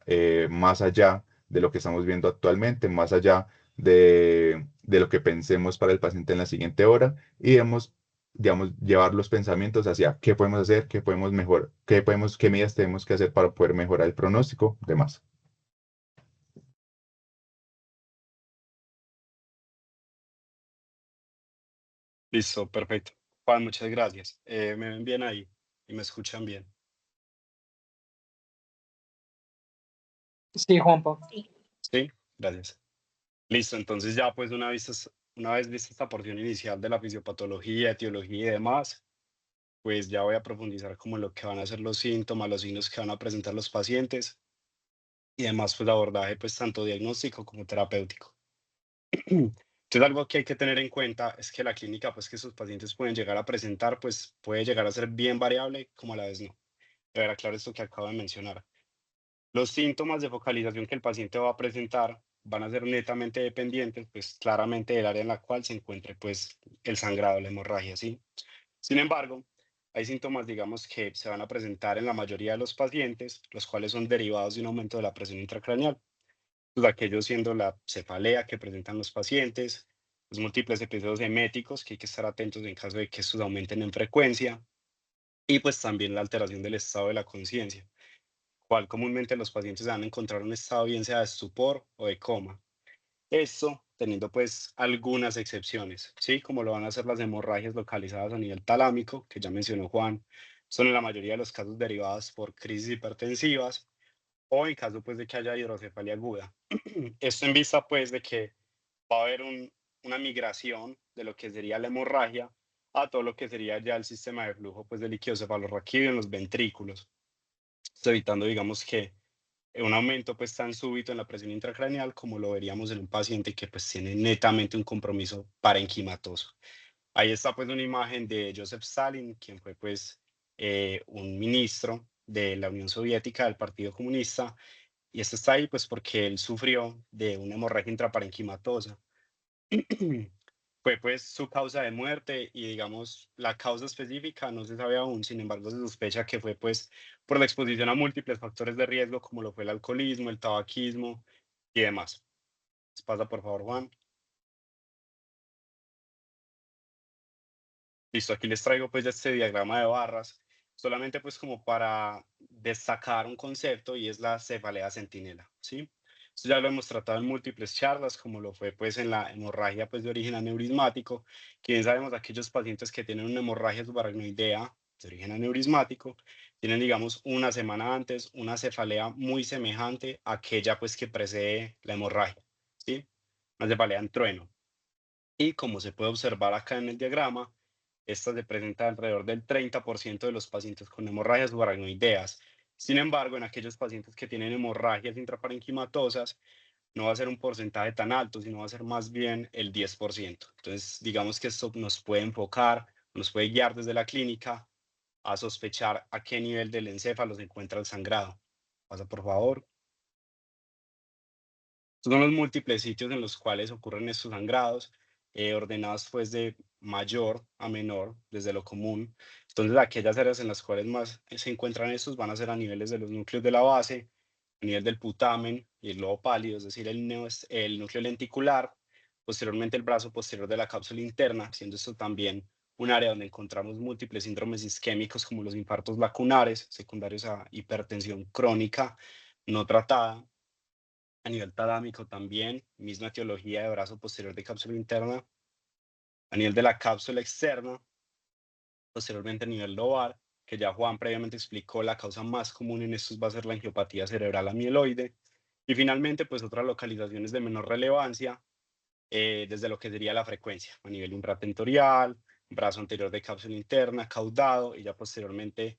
más allá de lo que estamos viendo actualmente, más allá de lo que pensemos para el paciente en la siguiente hora y debemos, digamos, llevar los pensamientos hacia qué podemos hacer, qué podemos mejorar, qué medidas tenemos que hacer para poder mejorar el pronóstico, demás.
Listo, perfecto. Juan, muchas gracias. Me ven bien ahí y me escuchan bien.
Sí, Juanpa.
Sí, gracias. Listo, entonces ya pues una vez vista esta porción inicial de la fisiopatología, etiología y demás, pues ya voy a profundizar como en lo que van a ser los síntomas, los signos que van a presentar los pacientes y además pues abordaje pues tanto diagnóstico como terapéutico. Entonces algo que hay que tener en cuenta es que la clínica pues que sus pacientes pueden llegar a presentar pues puede llegar a ser bien variable como a la vez no. De ver, claro esto que acabo de mencionar. Los síntomas de focalización que el paciente va a presentar van a ser netamente dependientes, pues claramente del área en la cual se encuentre pues el sangrado, la hemorragia, ¿sí? Sin embargo, hay síntomas, digamos, que se van a presentar en la mayoría de los pacientes, los cuales son derivados de un aumento de la presión intracraneal, pues aquellos siendo la cefalea que presentan los pacientes, los múltiples episodios eméticos que hay que estar atentos en caso de que estos aumenten en frecuencia, y pues también la alteración del estado de la conciencia cual comúnmente los pacientes van a encontrar un estado bien sea de estupor o de coma. Esto teniendo pues algunas excepciones, ¿sí? Como lo van a hacer las hemorragias localizadas a nivel talámico, que ya mencionó Juan, son en la mayoría de los casos derivadas por crisis hipertensivas o en caso pues de que haya hidrocefalia aguda. Esto en vista pues de que va a haber una migración de lo que sería la hemorragia a todo lo que sería ya el sistema de flujo pues de líquido cefalorraquídeo en los ventrículos, esto evitando digamos que un aumento pues tan súbito en la presión intracraneal como lo veríamos en un paciente que pues tiene netamente un compromiso parenquimatoso. Ahí está pues una imagen de Joseph Stalin, quien fue pues un ministro de la Unión Soviética del Partido Comunista, y esto está ahí pues porque él sufrió de una hemorragia intraparenquimatosa. Fue pues su causa de muerte y digamos la causa específica no se sabe aún, sin embargo se sospecha que fue pues por la exposición a múltiples factores de riesgo como lo fue el alcoholismo, el tabaquismo y demás. Pasa por favor, Juan. Listo, aquí les traigo pues este diagrama de barras, solamente pues como para destacar un concepto y es la cefalea centinela, ¿sí? Esto ya lo hemos tratado en múltiples charlas, como lo fue pues en la hemorragia pues de origen aneurismático, que bien sabemos aquellos pacientes que tienen una hemorragia subaracnoidea de origen aneurismático, tienen digamos una semana antes una cefalea muy semejante a aquella pues que precede la hemorragia, ¿sí? Una cefalea en trueno. Y como se puede observar acá en el diagrama, esta se presenta alrededor del 30% de los pacientes con hemorragias subaracnoideas. Sin embargo, en aquellos pacientes que tienen hemorragias intraparenquimatosas, no va a ser un porcentaje tan alto, sino va a ser más bien el 10%. Entonces, digamos que esto nos puede enfocar, nos puede guiar desde la clínica a sospechar a qué nivel del encéfalo se encuentra el sangrado. Pasa, por favor. Estos son los múltiples sitios en los cuales ocurren estos sangrados, ordenados pues de mayor a menor, desde lo común. Entonces, aquellas áreas en las cuales más se encuentran estos van a ser a niveles de los núcleos de la base, a nivel del putamen y el globo pálido, es decir, el núcleo lenticular, posteriormente el brazo posterior de la cápsula interna, siendo esto también un área donde encontramos múltiples síndromes isquémicos como los infartos lacunares, secundarios a hipertensión crónica no tratada. A nivel talámico también, misma etiología de brazo posterior de cápsula interna. A nivel de la cápsula externa, posteriormente a nivel lobar, que ya Juan previamente explicó, la causa más común en estos va a ser la angiopatía cerebral amieloide. Y finalmente, pues otras localizaciones de menor relevancia, desde lo que sería la frecuencia, a nivel intratentorial, brazo anterior de cápsula interna, caudado, y ya posteriormente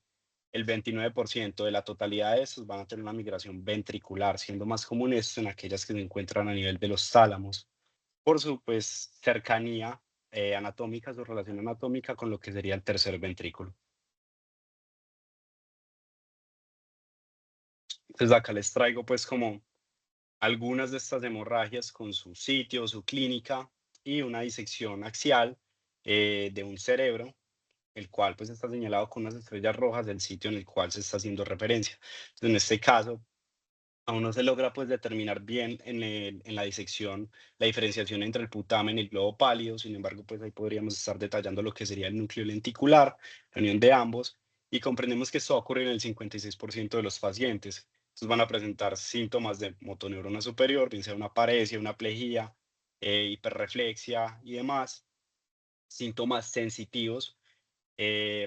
el 29% de la totalidad de estos van a tener una migración ventricular, siendo más común esto en aquellas que se encuentran a nivel de los tálamos, por su pues cercanía anatómica, su relación anatómica con lo que sería el tercer ventrículo. Entonces acá les traigo pues como algunas de estas hemorragias con su sitio, su clínica y una disección axial de un cerebro, el cual pues está señalado con unas estrellas rojas del sitio en el cual se está haciendo referencia. Entonces, en este caso, aún no se logra pues determinar bien en la disección la diferenciación entre el putamen y el globo pálido, sin embargo pues ahí podríamos estar detallando lo que sería el núcleo lenticular, la unión de ambos, y comprendemos que esto va a ocurrir en el 56% de los pacientes. Estos van a presentar síntomas de motoneurona superior, bien sea una paresia, una plejía, hiperreflexia y demás, síntomas sensitivos,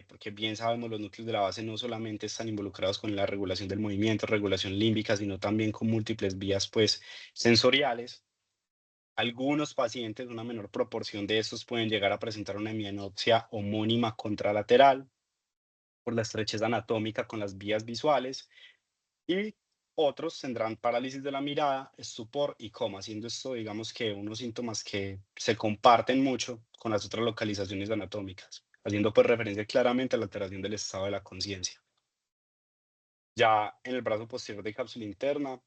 porque bien sabemos los núcleos de la base no solamente están involucrados con la regulación del movimiento, regulación límbica, sino también con múltiples vías pues sensoriales. Algunos pacientes, una menor proporción de estos pueden llegar a presentar una hemianopsia homónima contralateral por la estrechez anatómica con las vías visuales y otros tendrán parálisis de la mirada, estupor y coma, siendo esto, digamos que unos síntomas que se comparten mucho con las otras localizaciones anatómicas, haciendo pues referencia claramente a la alteración del estado de la conciencia. Ya en el brazo posterior de cápsula interna,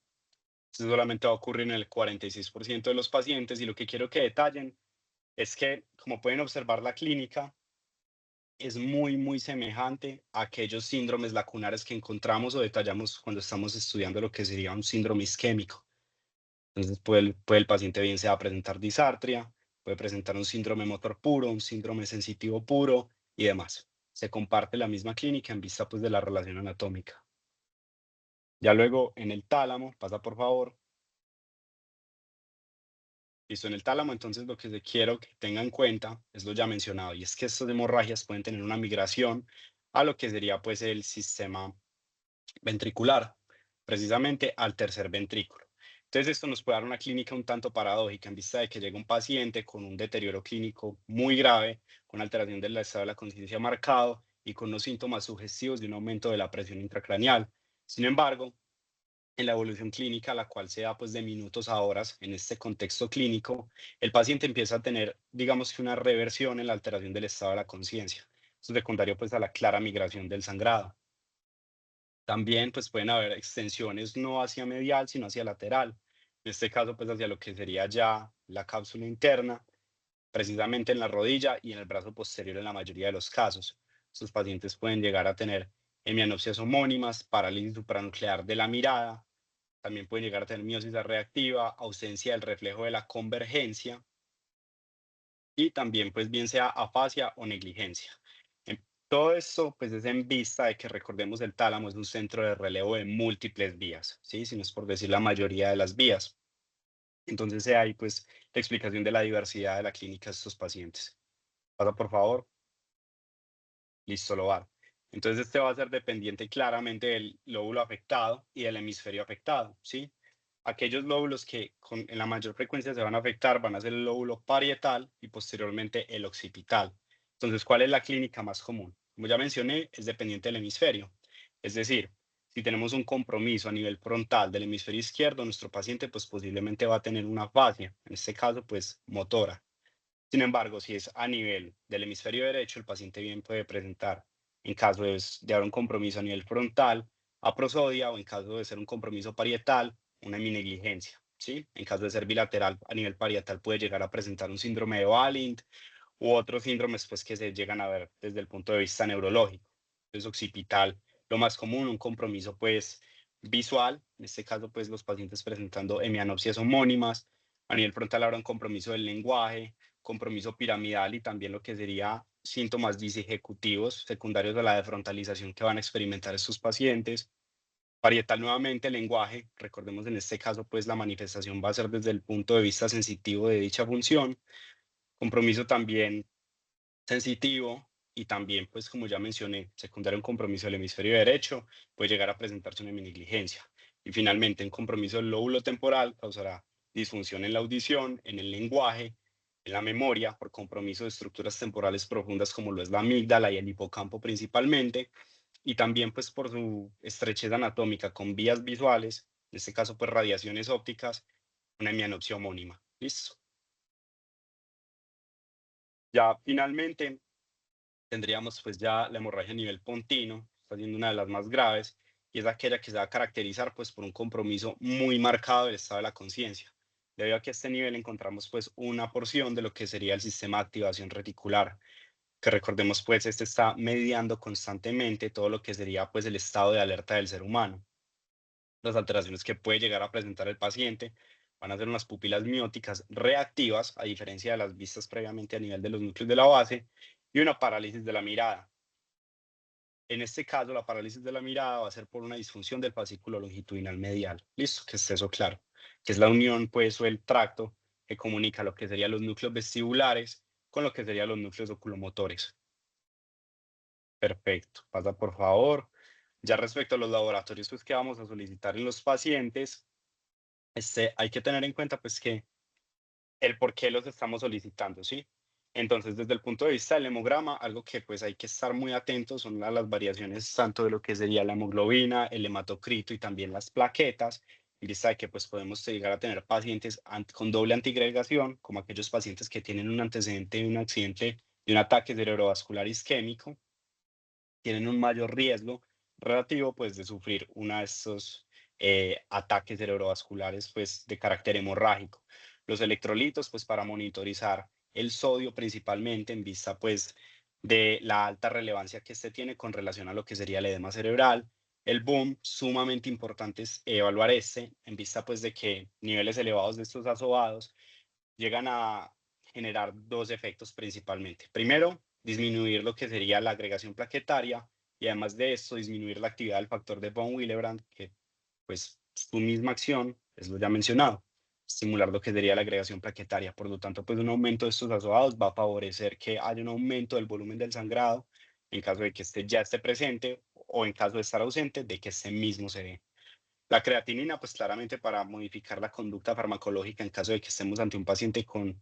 esto solamente va a ocurrir en el 46% de los pacientes y lo que quiero que detallen es que, como pueden observar la clínica, es muy semejante a aquellos síndromes lacunares que encontramos o detallamos cuando estamos estudiando lo que sería un síndrome isquémico. Entonces puede el paciente bien sea presentar disartria, puede presentar un síndrome motor puro, un síndrome sensitivo puro y demás. Se comparte la misma clínica en vista pues de la relación anatómica. Ya luego en el tálamo, pasa por favor. Listo, en el tálamo entonces lo que quiero que tengan en cuenta es lo ya mencionado y es que estas hemorragias pueden tener una migración a lo que sería pues el sistema ventricular, precisamente al tercer ventrículo. Entonces, esto nos puede dar una clínica un tanto paradójica en vista de que llega un paciente con un deterioro clínico muy grave, con alteración del estado de la conciencia marcado y con unos síntomas sugestivos de un aumento de la presión intracraneal. Sin embargo, en la evolución clínica, la cual se da pues de minutos a horas en este contexto clínico, el paciente empieza a tener, digamos que una reversión en la alteración del estado de la conciencia. Esto es secundario pues a la clara migración del sangrado. También pues pueden haber extensiones no hacia medial, sino hacia lateral. En este caso pues hacia lo que sería ya la cápsula interna, precisamente en la rodilla y en el brazo posterior en la mayoría de los casos. Estos pacientes pueden llegar a tener hemianopsias homónimas, parálisis supranuclear de la mirada, también pueden llegar a tener miosis reactiva, ausencia del reflejo de la convergencia y también pues bien sea afasia o negligencia. Todo esto pues es en vista de que recordemos el tálamo es un centro de relevo de múltiples vías, ¿sí? Si no es por decir la mayoría de las vías. Entonces ahí pues la explicación de la diversidad de la clínica de estos pacientes. Pasa por favor. Listo, lo va. Entonces este va a ser dependiente claramente del lóbulo afectado y del hemisferio afectado, ¿sí? Aquellos lóbulos que en la mayor frecuencia se van a afectar van a ser el lóbulo parietal y posteriormente el occipital. Entonces, ¿cuál es la clínica más común? Como ya mencioné, es dependiente del hemisferio. Es decir, si tenemos un compromiso a nivel frontal del hemisferio izquierdo, nuestro paciente pues posiblemente va a tener una afasia, en este caso pues motora. Sin embargo, si es a nivel del hemisferio derecho, el paciente bien puede presentar, en caso de haber un compromiso a nivel frontal, aprosodia o en caso de ser un compromiso parietal, una heminegligencia, ¿sí? En caso de ser bilateral a nivel parietal puede llegar a presentar un síndrome de Wallin u otros síndromes pues, que se llegan a ver desde el punto de vista neurológico. Entonces, occipital, lo más común, un compromiso pues visual, en este caso pues los pacientes presentando hemianopsias homónimas, a nivel frontal habrá un compromiso del lenguaje, compromiso piramidal y también lo que sería síntomas disejecutivos secundarios a la defrontalización que van a experimentar estos pacientes. Parietal nuevamente, lenguaje, recordemos en este caso pues la manifestación va a ser desde el punto de vista sensitivo de dicha función. Compromiso también sensitivo y también pues como ya mencioné, secundario un compromiso del hemisferio derecho puede llegar a presentarse una heminegligencia. Y finalmente un compromiso del lóbulo temporal causará disfunción en la audición, en el lenguaje, en la memoria, por compromiso de estructuras temporales profundas como lo es la amígdala y el hipocampo principalmente, y también pues por su estrechez anatómica con vías visuales, en este caso pues radiaciones ópticas, una hemianopsia homónima. ¿Listo? Ya finalmente tendríamos pues ya la hemorragia a nivel pontino, está siendo una de las más graves, y es aquella que se va a caracterizar pues por un compromiso muy marcado del estado de la conciencia. Debido a que a este nivel encontramos pues una porción de lo que sería el sistema de activación reticular, que recordemos pues este está mediando constantemente todo lo que sería pues el estado de alerta del ser humano. Las alteraciones que puede llegar a presentar el paciente van a ser unas pupilas mióticas reactivas, a diferencia de las vistas previamente a nivel de los núcleos de la base, y una parálisis de la mirada. En este caso, la parálisis de la mirada va a ser por una disfunción del fascículo longitudinal medial. Listo, que esté eso claro. Que es la unión, pues, o el tracto que comunica lo que serían los núcleos vestibulares con lo que serían los núcleos oculomotores. Perfecto. Pasa, por favor. Ya respecto a los laboratorios, pues, que vamos a solicitar en los pacientes, hay que tener en cuenta, pues, que el por qué los estamos solicitando, ¿sí? Entonces, desde el punto de vista del hemograma, algo que pues hay que estar muy atentos son a las variaciones tanto de lo que sería la hemoglobina, el hematocrito y también las plaquetas, en vista de que pues podemos llegar a tener pacientes con doble antigregación, como aquellos pacientes que tienen un antecedente de un accidente, de un ataque cerebrovascular isquémico, tienen un mayor riesgo relativo pues de sufrir uno de estos ataques cerebrovasculares pues de carácter hemorrágico. Los electrolitos pues para monitorizar el sodio principalmente en vista pues de la alta relevancia que este tiene con relación a lo que sería el edema cerebral. El boom, sumamente importante es evaluar este en vista pues de que niveles elevados de estos azobados llegan a generar dos efectos principalmente. Primero, disminuir lo que sería la agregación plaquetaria y además de esto, disminuir la actividad del factor de von Willebrand, que pues su misma acción es lo ya mencionado, estimular lo que sería la agregación plaquetaria. Por lo tanto, pues un aumento de estos azoados va a favorecer que haya un aumento del volumen del sangrado en caso de que este ya esté presente o en caso de estar ausente, de que este mismo se dé. La creatinina, pues claramente para modificar la conducta farmacológica en caso de que estemos ante un paciente con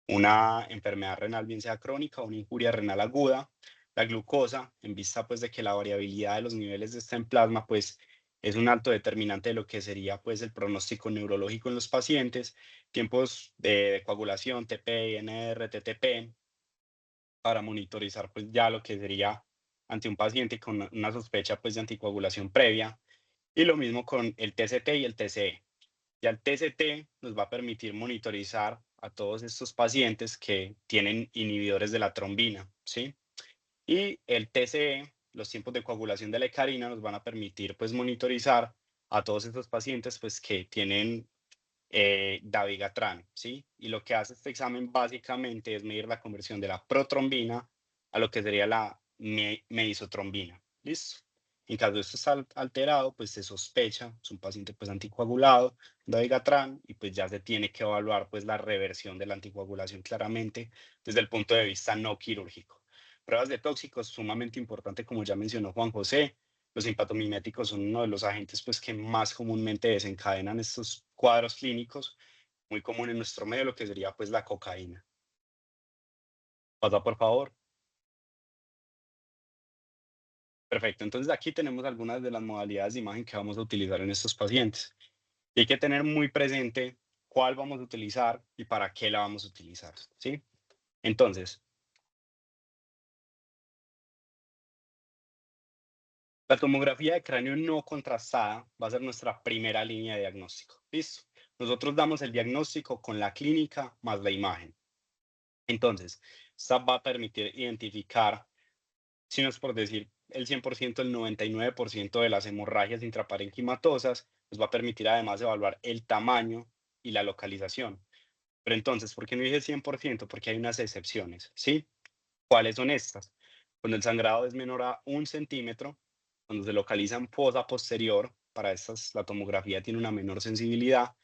una enfermedad renal, bien sea crónica o una injuria renal aguda. La glucosa, en vista pues de que la variabilidad de los niveles de esta en plasma, pues es un alto determinante de lo que sería pues el pronóstico neurológico en los pacientes, tiempos de coagulación, TP, INR, TTP, para monitorizar pues ya lo que sería ante un paciente con una sospecha pues de anticoagulación previa. Y lo mismo con el TCT y el TCE. Ya el TCT nos va a permitir monitorizar a todos estos pacientes que tienen inhibidores de la trombina, ¿sí? Y el TCE, los tiempos de coagulación de la hecarina, nos van a permitir pues monitorizar a todos estos pacientes pues que tienen dabigatran, ¿sí? Y lo que hace este examen básicamente es medir la conversión de la protrombina a lo que sería la meisotrombina. ¿Listo? En caso de esto está alterado, pues se sospecha, es un paciente pues anticoagulado, dabigatran, y pues ya se tiene que evaluar pues la reversión de la anticoagulación claramente desde el punto de vista no quirúrgico. Pruebas de tóxicos, sumamente importante, como ya mencionó Juan José. Los simpatomiméticos son uno de los agentes pues, que más comúnmente desencadenan estos cuadros clínicos, muy común en nuestro medio, lo que sería pues la cocaína. Pasa, por favor. Perfecto. Entonces aquí tenemos algunas de las modalidades de imagen que vamos a utilizar en estos pacientes. Y hay que tener muy presente cuál vamos a utilizar y para qué la vamos a utilizar, ¿sí? Entonces, la tomografía de cráneo no contrastada va a ser nuestra primera línea de diagnóstico. ¿Listo? Nosotros damos el diagnóstico con la clínica más la imagen. Entonces, esta va a permitir identificar, si no es por decir el 100%, el 99% de las hemorragias intraparenquimatosas, nos va a permitir además evaluar el tamaño y la localización. Pero entonces, ¿por qué no dije 100%? Porque hay unas excepciones, ¿sí? ¿Cuáles son estas? Cuando el sangrado es menor a 1 centímetro, cuando se localiza en fosa posterior, para estas la tomografía tiene una menor sensibilidad,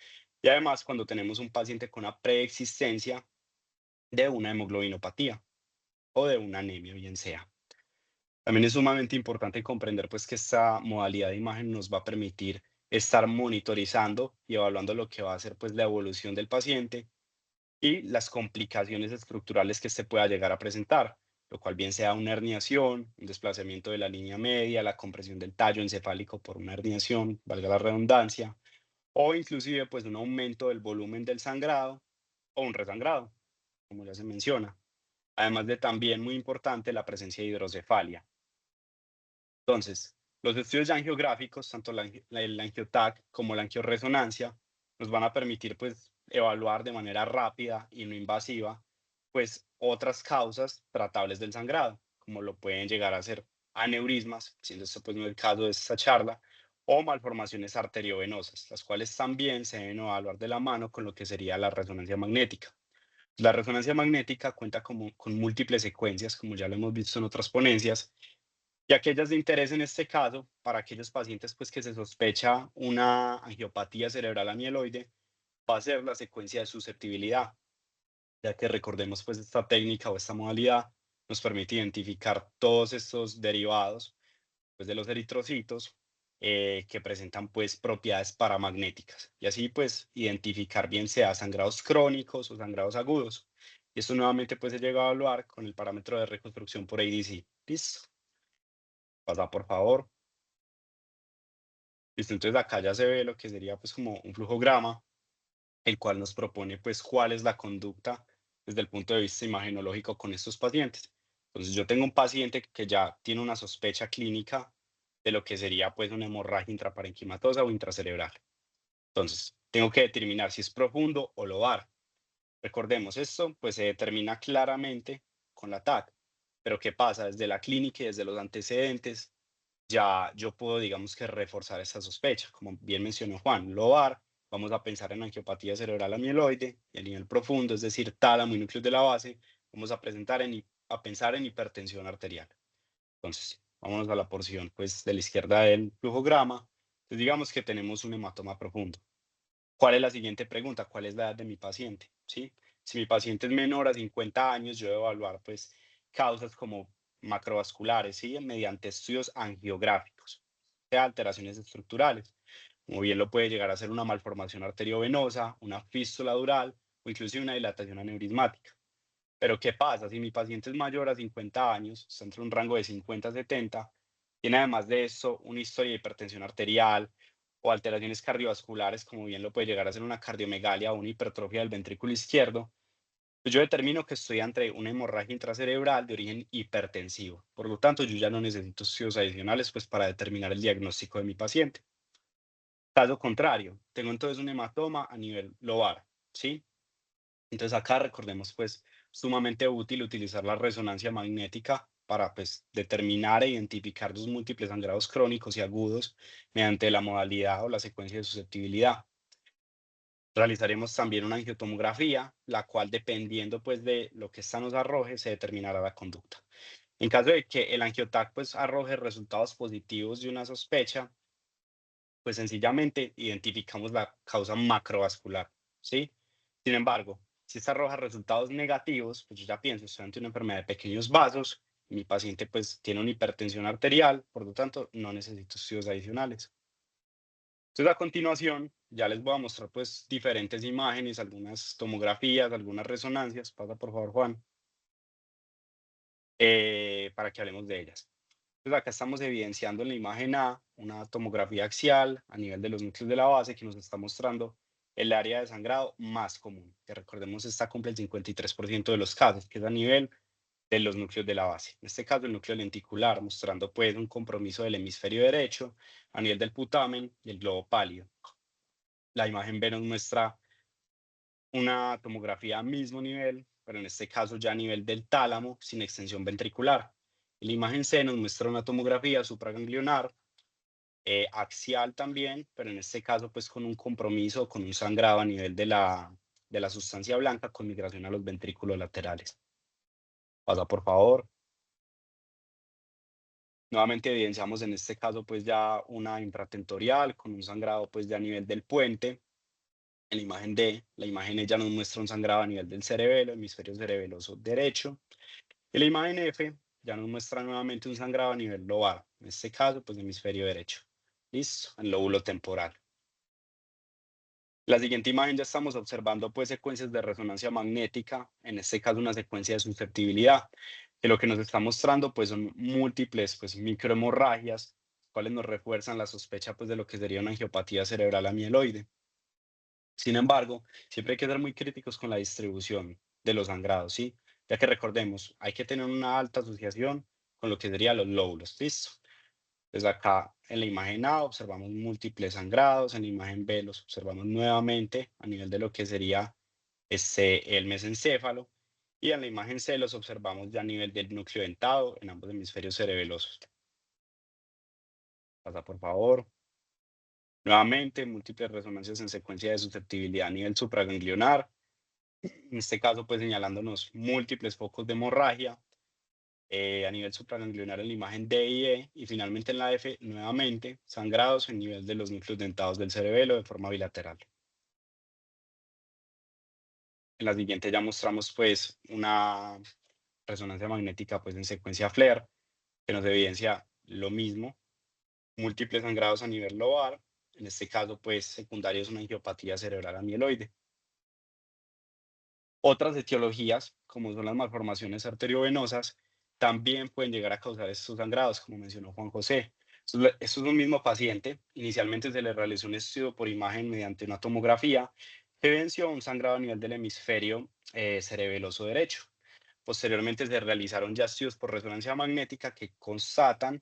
y además cuando tenemos un paciente con una preexistencia de una hemoglobinopatía o de una anemia, bien sea. También es sumamente importante comprender pues que esta modalidad de imagen nos va a permitir estar monitorizando y evaluando lo que va a ser pues la evolución del paciente y las complicaciones estructurales que se pueda llegar a presentar, lo cual bien sea una herniación, un desplazamiento de la línea media, la compresión del tallo encefálico por una herniación, valga la redundancia, o inclusive pues un aumento del volumen del sangrado o un resangrado, como ya se menciona. Además de también muy importante la presencia de hidrocefalia. Entonces, los estudios ya angiográficos, tanto el angioTAC como la angioresonancia, nos van a permitir pues evaluar de manera rápida y no invasiva pues otras causas tratables del sangrado, como lo pueden llegar a ser aneurismas, siendo esto pues no el caso de esta charla, o malformaciones arteriovenosas, las cuales también se deben evaluar de la mano con lo que sería la resonancia magnética. La resonancia magnética cuenta con múltiples secuencias, como ya lo hemos visto en otras ponencias, y aquellas de interés en este caso, para aquellos pacientes pues, que se sospecha una angiopatía cerebral amiloide, va a ser la secuencia de susceptibilidad, ya que recordemos pues esta técnica o esta modalidad nos permite identificar todos estos derivados pues, de los eritrocitos que presentan pues propiedades paramagnéticas y así pues identificar bien sea sangrados crónicos o sangrados agudos. Y esto nuevamente pues se llega a evaluar con el parámetro de reconstrucción por ADC. Listo. Pasa por favor. Listo, entonces acá ya se ve lo que sería pues como un flujograma, el cual nos propone pues cuál es la conducta desde el punto de vista imagenológico con estos pacientes. Entonces yo tengo un paciente que ya tiene una sospecha clínica de lo que sería pues una hemorragia intraparenquimatosa o intracerebral. Entonces tengo que determinar si es profundo o lobar. Recordemos esto, pues se determina claramente con la TAC. Pero ¿qué pasa? Desde la clínica y desde los antecedentes ya yo puedo, digamos que reforzar esa sospecha. Como bien mencionó Juan, lobar, vamos a pensar en angiopatía cerebral amiloide y a nivel profundo, es decir, tálamo y núcleos de la base, vamos a pensar en hipertensión arterial. Entonces, vámonos a la porción pues, de la izquierda del flujograma. Entonces, digamos que tenemos un hematoma profundo. ¿Cuál es la siguiente pregunta? ¿Cuál es la edad de mi paciente? ¿Sí? Si mi paciente es menor a 50 años, yo debo evaluar pues, causas como macrovasculares, ¿sí? Mediante estudios angiográficos, sea alteraciones estructurales, como bien lo puede llegar a ser una malformación arteriovenosa, una fístula dural o inclusive una dilatación aneurismática. Pero ¿qué pasa? Si mi paciente es mayor a 50 años, está entre un rango de 50 a 70, tiene además de esto una historia de hipertensión arterial o alteraciones cardiovasculares, como bien lo puede llegar a ser una cardiomegalia o una hipertrofia del ventrículo izquierdo, pues yo determino que estoy ante una hemorragia intracerebral de origen hipertensivo. Por lo tanto, yo ya no necesito estudios adicionales pues, para determinar el diagnóstico de mi paciente. Caso contrario, tengo entonces un hematoma a nivel lobar, ¿sí? Entonces acá recordemos pues sumamente útil utilizar la resonancia magnética para pues, determinar e identificar los múltiples sangrados crónicos y agudos mediante la modalidad o la secuencia de susceptibilidad. Realizaremos también una angiotomografía, la cual dependiendo pues de lo que ésta nos arroje, se determinará la conducta. En caso de que el angiotac pues arroje resultados positivos de una sospecha, pues sencillamente identificamos la causa macrovascular, ¿sí? Sin embargo, si esta arroja resultados negativos, pues yo ya pienso, estoy ante una enfermedad de pequeños vasos, mi paciente pues tiene una hipertensión arterial, por lo tanto no necesito estudios adicionales. Entonces, a continuación, ya les voy a mostrar pues diferentes imágenes, algunas tomografías, algunas resonancias. Pasa por favor, Juan, para que hablemos de ellas. Entonces, acá estamos evidenciando en la imagen A una tomografía axial a nivel de los núcleos de la base que nos está mostrando el área de sangrado más común, que recordemos está cumple el 53% de los casos, que es a nivel de los núcleos de la base. En este caso, el núcleo lenticular, mostrando pues un compromiso del hemisferio derecho a nivel del putamen y el globo pálido. La imagen B nos muestra una tomografía a mismo nivel, pero en este caso ya a nivel del tálamo sin extensión ventricular. En la imagen C nos muestra una tomografía supraganglionar, axial también, pero en este caso pues con un compromiso, con un sangrado a nivel de la sustancia blanca con migración a los ventrículos laterales. Pasa por favor. Nuevamente evidenciamos en este caso pues ya una infratentorial con un sangrado pues ya a nivel del puente. En la imagen D, la imagen E ya nos muestra un sangrado a nivel del cerebelo, hemisferio cerebeloso derecho. Y la imagen F ya nos muestra nuevamente un sangrado a nivel lobar, en este caso, pues hemisferio derecho. Listo, en lóbulo temporal. La siguiente imagen ya estamos observando pues secuencias de resonancia magnética, en este caso una secuencia de susceptibilidad, que lo que nos está mostrando pues son múltiples pues microhemorragias, cuales nos refuerzan la sospecha pues de lo que sería una angiopatía cerebral amieloide. Sin embargo, siempre hay que ser muy críticos con la distribución de los sangrados, ¿sí? Ya que recordemos, hay que tener una alta asociación con lo que serían los lóbulos, ¿listo? Entonces acá en la imagen A observamos múltiples sangrados, en la imagen B los observamos nuevamente a nivel de lo que sería el mesencéfalo, y en la imagen C los observamos ya a nivel del núcleo dentado en ambos hemisferios cerebelosos. Pasa por favor. Nuevamente, múltiples resonancias en secuencia de susceptibilidad a nivel supraganglionar, en este caso, pues señalándonos múltiples focos de hemorragia a nivel supraganglionar en la imagen D y E, y finalmente en la F, nuevamente, sangrados en nivel de los núcleos dentados del cerebelo de forma bilateral. En la siguiente ya mostramos pues una resonancia magnética pues en secuencia FLAIR, que nos evidencia lo mismo, múltiples sangrados a nivel lobar, en este caso pues secundario es una angiopatía cerebral amieloide. Otras etiologías, como son las malformaciones arteriovenosas, también pueden llegar a causar estos sangrados, como mencionó Juan José. Esto es un mismo paciente. Inicialmente se le realizó un estudio por imagen mediante una tomografía que evidenció un sangrado a nivel del hemisferio cerebeloso derecho. Posteriormente se realizaron ya estudios por resonancia magnética que constatan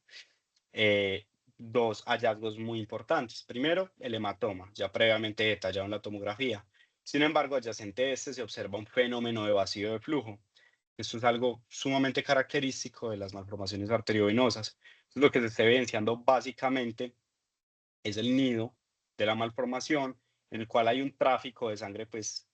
eh, dos hallazgos muy importantes. Primero, el hematoma, ya previamente detallado en la tomografía. Sin embargo, adyacente a este se observa un fenómeno de vacío de flujo. Esto es algo sumamente característico de las malformaciones arteriovenosas. Lo que se está evidenciando básicamente es el nido de la malformación, en el cual hay un tráfico de sangre pues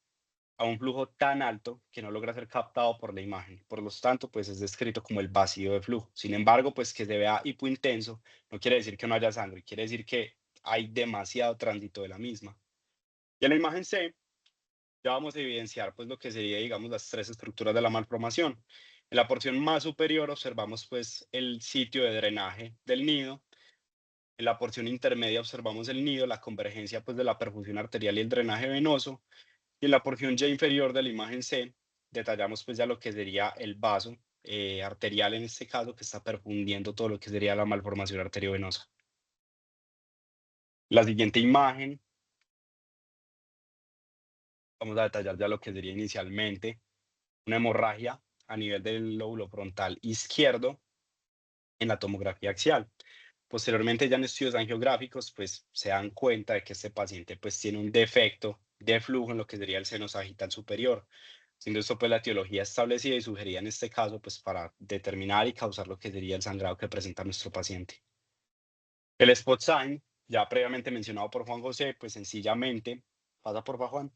a un flujo tan alto que no logra ser captado por la imagen. Por lo tanto, pues es descrito como el vacío de flujo. Sin embargo, pues que se vea hipointenso no quiere decir que no haya sangre, quiere decir que hay demasiado tránsito de la misma. Y en la imagen C ya vamos a evidenciar pues lo que sería, digamos, las tres estructuras de la malformación. En la porción más superior observamos pues el sitio de drenaje del nido. En la porción intermedia observamos el nido, la convergencia pues de la perfusión arterial y el drenaje venoso. Y en la porción ya inferior de la imagen C, detallamos pues ya lo que sería el vaso arterial en este caso, que está perfundiendo todo lo que sería la malformación arteriovenosa. La siguiente imagen, vamos a detallar ya lo que sería inicialmente una hemorragia a nivel del lóbulo frontal izquierdo en la tomografía axial. Posteriormente, ya en estudios angiográficos, pues se dan cuenta de que este paciente pues tiene un defecto de flujo en lo que sería el seno sagital superior. siendo esto pues la etiología establecida y sugerida en este caso pues para determinar y causar lo que sería el sangrado que presenta nuestro paciente. El spot sign, ya previamente mencionado por Juan José, pues sencillamente, pasa por Juan.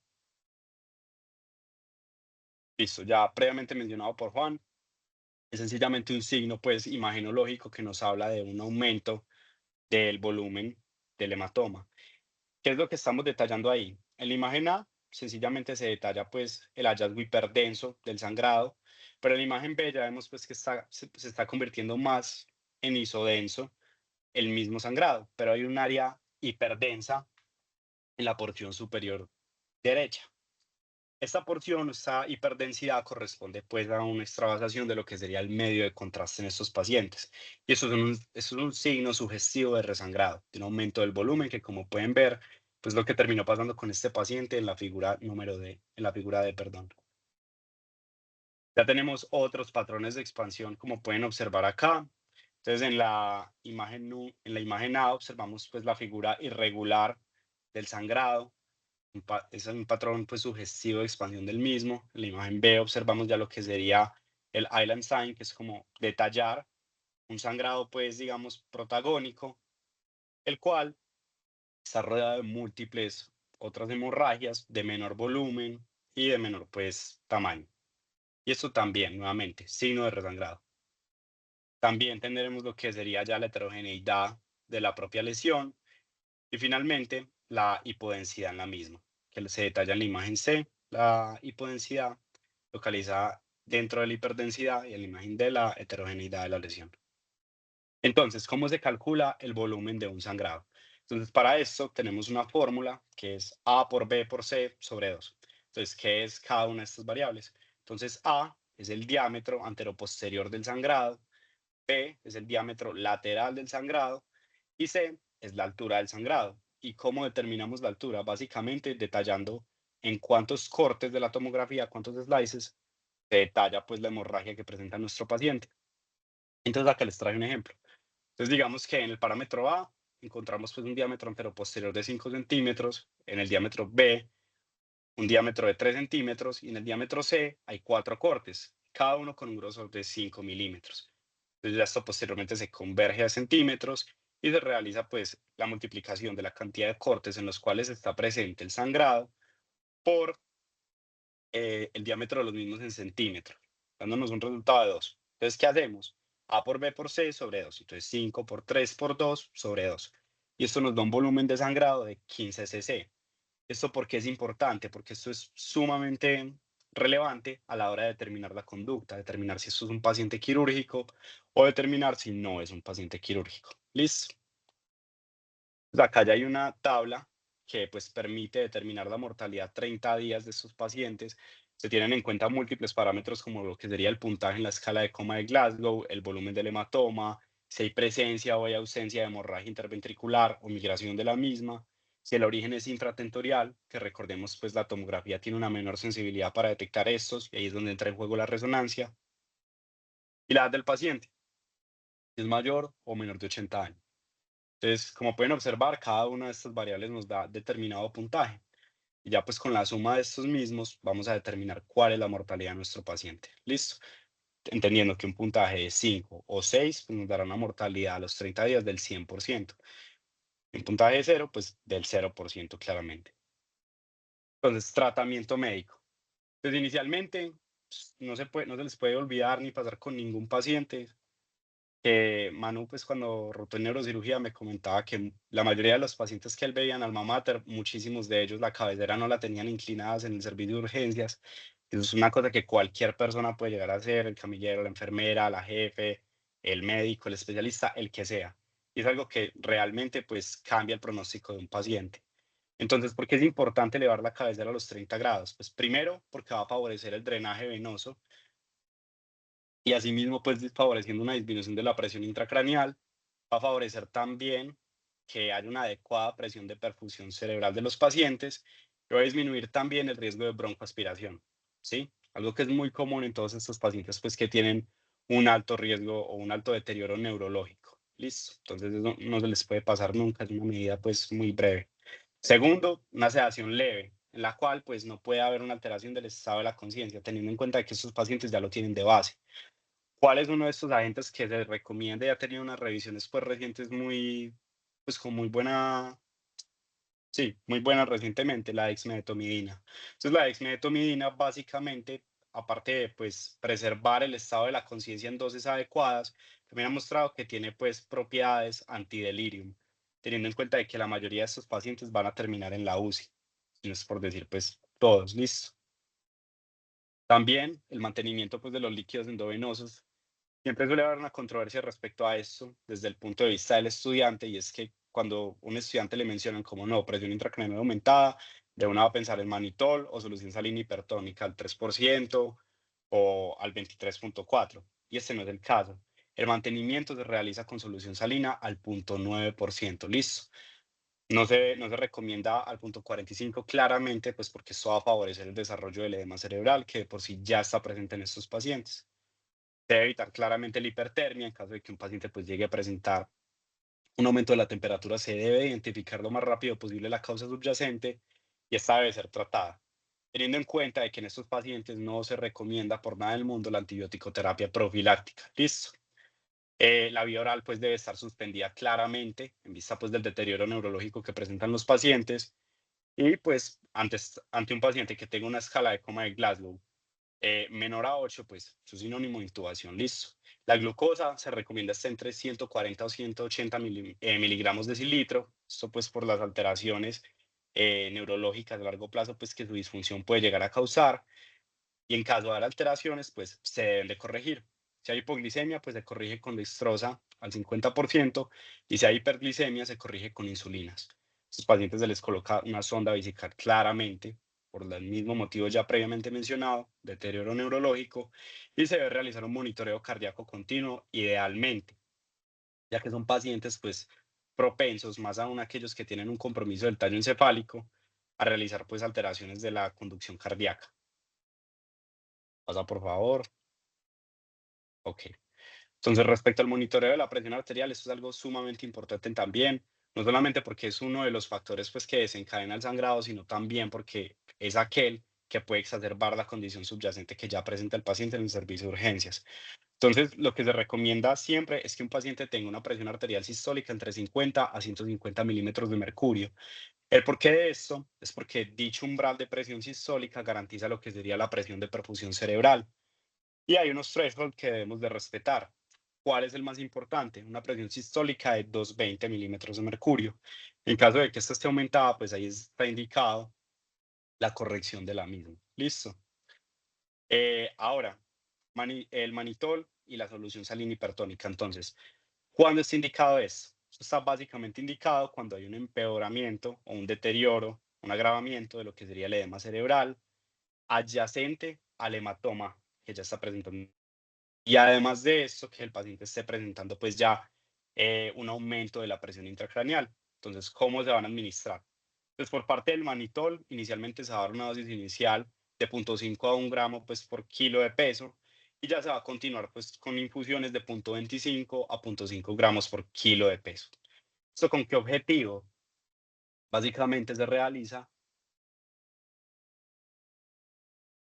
Listo, ya previamente mencionado por Juan, es sencillamente un signo pues imagenológico que nos habla de un aumento del volumen del hematoma. ¿Qué es lo que estamos detallando ahí? En la imagen A, sencillamente se detalla pues el hallazgo hiperdenso del sangrado, pero en la imagen B ya vemos pues que se está convirtiendo más en isodenso el mismo sangrado, pero hay un área hiperdensa en la porción superior derecha. Esta porción, esta hiperdensidad corresponde pues a una extravasación de lo que sería el medio de contraste en estos pacientes. Y eso es un signo sugestivo de resangrado, de un aumento del volumen que como pueden ver, pues lo que terminó pasando con este paciente en la figura número D, en la figura D, perdón. Ya tenemos otros patrones de expansión como pueden observar acá. Entonces en la imagen A observamos pues la figura irregular del sangrado, es un patrón pues sugestivo de expansión del mismo. En la imagen B observamos ya lo que sería el island sign, que es como detallar un sangrado pues digamos protagónico, el cual está rodeado de múltiples otras hemorragias de menor volumen y de menor pues tamaño. Y esto también, nuevamente, signo de resangrado. También tendremos lo que sería ya la heterogeneidad de la propia lesión y finalmente la hipodensidad en la misma, que se detalla en la imagen C, la hipodensidad localizada dentro de la hiperdensidad y en la imagen D la heterogeneidad de la lesión. Entonces, ¿cómo se calcula el volumen de un sangrado? Entonces, para esto tenemos una fórmula que es A por B por C sobre 2. Entonces, ¿qué es cada una de estas variables? Entonces, A es el diámetro anteroposterior del sangrado, B es el diámetro lateral del sangrado y C es la altura del sangrado. ¿Y cómo determinamos la altura? Básicamente detallando en cuántos cortes de la tomografía, cuántos slices, se detalla pues la hemorragia que presenta nuestro paciente. Entonces acá les traje un ejemplo. Entonces digamos que en el parámetro A encontramos pues un diámetro anteroposterior de 5 centímetros, en el diámetro B un diámetro de 3 centímetros y en el diámetro C hay 4 cortes, cada uno con un grosor de 5 milímetros. Entonces ya esto posteriormente se converge a centímetros y se realiza pues la multiplicación de la cantidad de cortes en los cuales está presente el sangrado por el diámetro de los mismos en centímetros, dándonos un resultado de 2. Entonces, ¿qué hacemos? A por B por C sobre 2. Entonces, 5 por 3 por 2 sobre 2. Y esto nos da un volumen de sangrado de 15 cc. ¿Esto por qué es importante? Porque esto es sumamente relevante a la hora de determinar la conducta, determinar si esto es un paciente quirúrgico o determinar si no es un paciente quirúrgico. ¿Listo? Pues acá ya hay una tabla que pues permite determinar la mortalidad 30 días de estos pacientes. Se tienen en cuenta múltiples parámetros como lo que sería el puntaje en la escala de coma de Glasgow, el volumen del hematoma, si hay presencia o hay ausencia de hemorragia interventricular o migración de la misma, si el origen es infratentorial, que recordemos pues la tomografía tiene una menor sensibilidad para detectar estos y ahí es donde entra en juego la resonancia, y la edad del paciente, si es mayor o menor de 80 años. Entonces, como pueden observar, cada una de estas variables nos da determinado puntaje. Y ya pues con la suma de estos mismos vamos a determinar cuál es la mortalidad de nuestro paciente. ¿Listo? Entendiendo que un puntaje de 5 o 6 pues nos dará una mortalidad a los 30 días del 100%. Un puntaje de 0 pues del 0% claramente. Entonces, tratamiento médico. Pues inicialmente no se les puede olvidar ni pasar con ningún paciente que Manu, pues cuando rotó en neurocirugía, me comentaba que la mayoría de los pacientes que él veía en Alma Mater, muchísimos de ellos la cabecera no la tenían inclinadas en el servicio de urgencias. Eso es una cosa que cualquier persona puede llegar a hacer, el camillero, la enfermera, la jefe, el médico, el especialista, el que sea. Y es algo que realmente pues cambia el pronóstico de un paciente. Entonces, ¿por qué es importante elevar la cabecera a los 30 grados? Pues primero, porque va a favorecer el drenaje venoso y asimismo, pues favoreciendo una disminución de la presión intracraneal, va a favorecer también que haya una adecuada presión de perfusión cerebral de los pacientes y va a disminuir también el riesgo de broncoaspiración, ¿sí? Algo que es muy común en todos estos pacientes, pues que tienen un alto riesgo o un alto deterioro neurológico. Listo. Entonces, eso no se les puede pasar nunca, es una medida pues muy breve. Segundo, una sedación leve. en la cual pues no puede haber una alteración del estado de la conciencia, teniendo en cuenta que estos pacientes ya lo tienen de base. ¿Cuál es uno de estos agentes que se recomienda y ha tenido unas revisiones pues recientes muy, pues con muy buena, sí, muy buena recientemente? La dexmedetomidina. Entonces la dexmedetomidina básicamente, aparte de pues preservar el estado de la conciencia en dosis adecuadas, también ha mostrado que tiene pues propiedades antidelirium, teniendo en cuenta de que la mayoría de estos pacientes van a terminar en la UCI, no es por decir pues todos, listo. También el mantenimiento pues de los líquidos endovenosos. Siempre suele haber una controversia respecto a esto desde el punto de vista del estudiante, y es que cuando un estudiante le mencionan como no, presión intracraneal aumentada, de una va a pensar en manitol o solución salina hipertónica al 3% o al 23.4%, y este no es el caso. El mantenimiento se realiza con solución salina al 0.9%, listo. No se recomienda al 0.45 claramente, pues porque esto va a favorecer el desarrollo del edema cerebral, que de por sí ya está presente en estos pacientes. Debe evitar claramente la hipertermia. En caso de que un paciente pues llegue a presentar un aumento de la temperatura, se debe identificar lo más rápido posible la causa subyacente y esta debe ser tratada, teniendo en cuenta de que en estos pacientes no se recomienda por nada del mundo la antibiótico terapia profiláctica. Listo. La vía oral pues debe estar suspendida claramente en vista pues del deterioro neurológico que presentan los pacientes, y pues ante un paciente que tenga una escala de coma de Glasgow menor a 8, pues su sinónimo de intubación, listo. La glucosa se recomienda estar entre 140 o 180 miligramos de cilitro, esto pues por las alteraciones neurológicas a largo plazo, pues que su disfunción puede llegar a causar, y en caso de haber alteraciones, pues se deben de corregir. Si hay hipoglicemia, pues se corrige con dextrosa al 50%, y si hay hiperglicemia, se corrige con insulinas. A estos pacientes se les coloca una sonda vesical claramente, por el mismo motivo ya previamente mencionado, deterioro neurológico, y se debe realizar un monitoreo cardíaco continuo, idealmente, ya que son pacientes pues propensos, más aún aquellos que tienen un compromiso del tallo encefálico, a realizar pues alteraciones de la conducción cardíaca. Pasa por favor. Ok. Entonces, respecto al monitoreo de la presión arterial, esto es algo sumamente importante también, no solamente porque es uno de los factores pues, que desencadena el sangrado, sino también porque es aquel que puede exacerbar la condición subyacente que ya presenta el paciente en el servicio de urgencias. Entonces, lo que se recomienda siempre es que un paciente tenga una presión arterial sistólica entre 50 a 150 milímetros de mercurio. El porqué de esto es porque dicho umbral de presión sistólica garantiza lo que sería la presión de perfusión cerebral. Y hay unos thresholds que debemos de respetar. ¿Cuál es el más importante? Una presión sistólica de 220 milímetros de mercurio. En caso de que esta esté aumentada, pues ahí está indicado la corrección de la misma. Listo. Ahora, el manitol y la solución salina hipertónica. Entonces, ¿cuándo está indicado esto? Esto está básicamente indicado cuando hay un empeoramiento o un deterioro, un agravamiento de lo que sería el edema cerebral adyacente al hematoma que ya está presentando. Y además de esto, que el paciente esté presentando pues ya un aumento de la presión intracraneal. Entonces, ¿cómo se van a administrar? Pues por parte del manitol, inicialmente se va a dar una dosis inicial de 0.5 a 1 gramo pues por kilo de peso, y ya se va a continuar pues con infusiones de 0.25 a 0.5 gramos por kilo de peso. ¿Esto con qué objetivo? Básicamente se realiza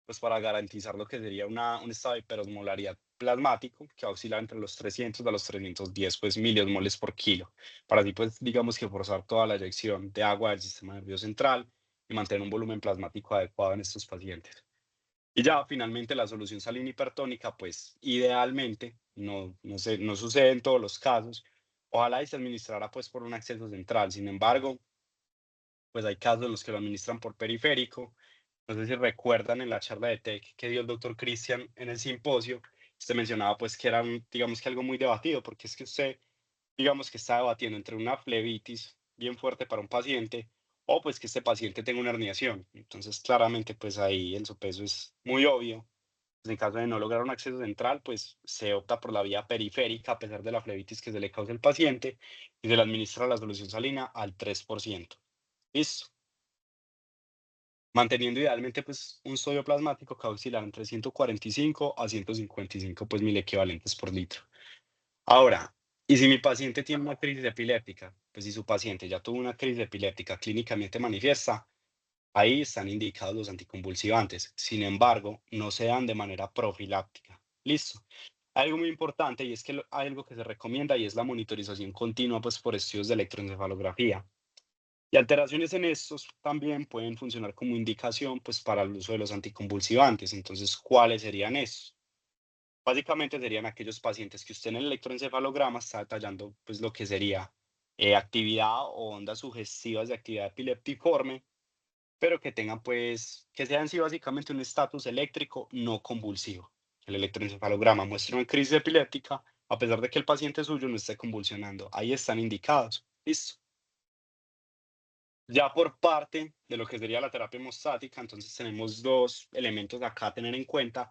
pues para garantizar lo que sería un estado de hiperosmolaridad plasmático que oscila entre los 300 a los 310 pues, miliosmoles por kilo, para así pues digamos que forzar toda la eyección de agua del sistema nervioso central y mantener un volumen plasmático adecuado en estos pacientes. Y ya finalmente la solución salina hipertónica, pues idealmente, no sucede en todos los casos, ojalá y se administrara pues por un acceso central. Sin embargo, pues hay casos en los que lo administran por periférico. No sé si recuerdan en la charla de TEC que dio el doctor Cristian en el simposio, usted mencionaba pues que era digamos que algo muy debatido, porque es que usted, digamos que está debatiendo entre una flebitis bien fuerte para un paciente o pues que este paciente tenga una herniación. Entonces claramente pues ahí el sopeso es muy obvio. Pues, en caso de no lograr un acceso central, pues se opta por la vía periférica a pesar de la flebitis que se le causa al paciente, y se le administra la solución salina al 3%. Listo. Manteniendo idealmente pues un sodio plasmático que va a oscilar entre 145 a 155 pues mil equivalentes por litro. Ahora, ¿y si mi paciente tiene una crisis epiléptica? Pues si su paciente ya tuvo una crisis epiléptica clínicamente manifiesta, Ahí están indicados los anticonvulsivantes. Sin embargo, no se dan de manera profiláctica. Listo. Hay algo muy importante y es que hay algo que se recomienda y es la monitorización continua pues, por estudios de electroencefalografía. Y alteraciones en estos también pueden funcionar como indicación pues, para el uso de los anticonvulsivantes. Entonces, ¿cuáles serían estos? Básicamente serían aquellos pacientes que usted en el electroencefalograma está detallando pues, lo que sería actividad o ondas sugestivas de actividad epiléptiforme, pero que tengan pues, que sean sí básicamente un estatus eléctrico no convulsivo. El electroencefalograma muestra una crisis epiléptica a pesar de que el paciente suyo no esté convulsionando. Ahí están indicados. Listo. Ya por parte de lo que sería la terapia hemostática, entonces tenemos dos elementos acá a tener en cuenta.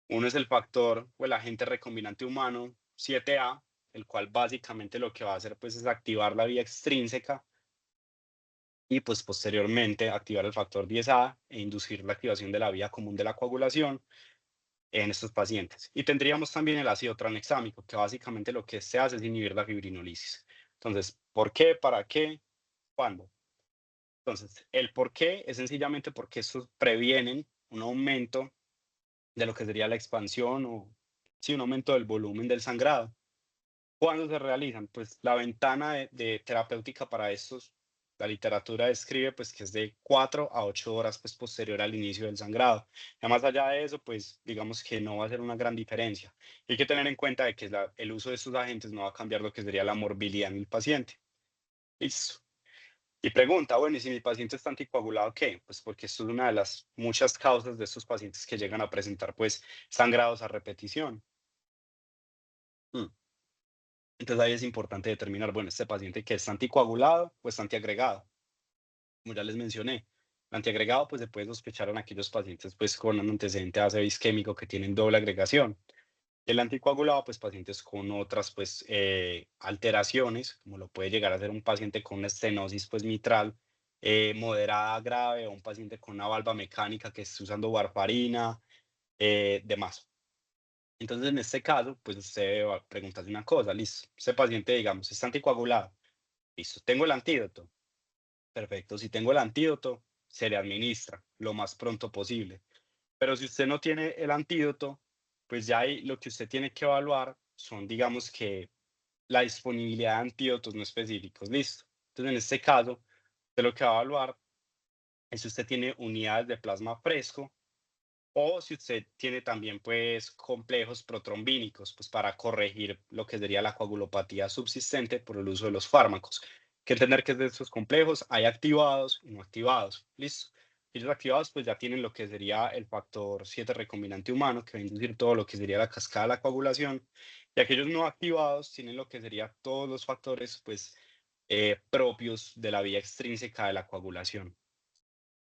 Uno es el factor o el agente recombinante humano 7A, el cual básicamente lo que va a hacer pues es activar la vía extrínseca y pues posteriormente activar el factor 10A e inducir la activación de la vía común de la coagulación en estos pacientes. Y tendríamos también el ácido tranexámico, que básicamente lo que se hace es inhibir la fibrinolisis. Entonces, ¿por qué? ¿Para qué? ¿Cuándo? Entonces, el por qué es sencillamente porque estos previenen un aumento de lo que sería la expansión o sí, un aumento del volumen del sangrado. ¿Cuándo se realizan? Pues la ventana de terapéutica para estos, la literatura describe pues que es de 4 a 8 horas pues posterior al inicio del sangrado. Ya más allá de eso, pues digamos que no va a ser una gran diferencia. Hay que tener en cuenta de que el uso de estos agentes no va a cambiar lo que sería la morbilidad en el paciente. Listo. Y pregunta, bueno, ¿y si mi paciente está anticoagulado, qué? Pues porque esto es una de las muchas causas de estos pacientes que llegan a presentar pues sangrados a repetición. Mm. Entonces ahí es importante determinar, bueno, este paciente que es anticoagulado o es antiagregado. Como ya les mencioné, el antiagregado pues se puede sospechar en aquellos pacientes pues con un antecedente ácido isquémico que tienen doble agregación. El anticoagulado pues pacientes con otras pues alteraciones, como lo puede llegar a ser un paciente con una estenosis pues mitral moderada grave o un paciente con una valva mecánica que esté usando warfarina, demás. Entonces, en este caso, pues usted va a preguntarse una cosa, listo. Ese paciente, digamos, está anticoagulado. Listo, tengo el antídoto. Perfecto, si tengo el antídoto, se le administra lo más pronto posible. Pero si usted no tiene el antídoto, pues ya ahí lo que usted tiene que evaluar son, digamos que, la disponibilidad de antídotos no específicos. Listo. Entonces, en este caso, usted lo que va a evaluar es si usted tiene unidades de plasma fresco o si usted tiene también pues complejos protrombínicos, pues para corregir lo que sería la coagulopatía subsistente por el uso de los fármacos. Hay que entender que de estos complejos hay activados y no activados. ¿Listo? Ellos activados pues ya tienen lo que sería el factor 7 recombinante humano, que va a inducir todo lo que sería la cascada de la coagulación. Y aquellos no activados tienen lo que sería todos los factores pues propios de la vía extrínseca de la coagulación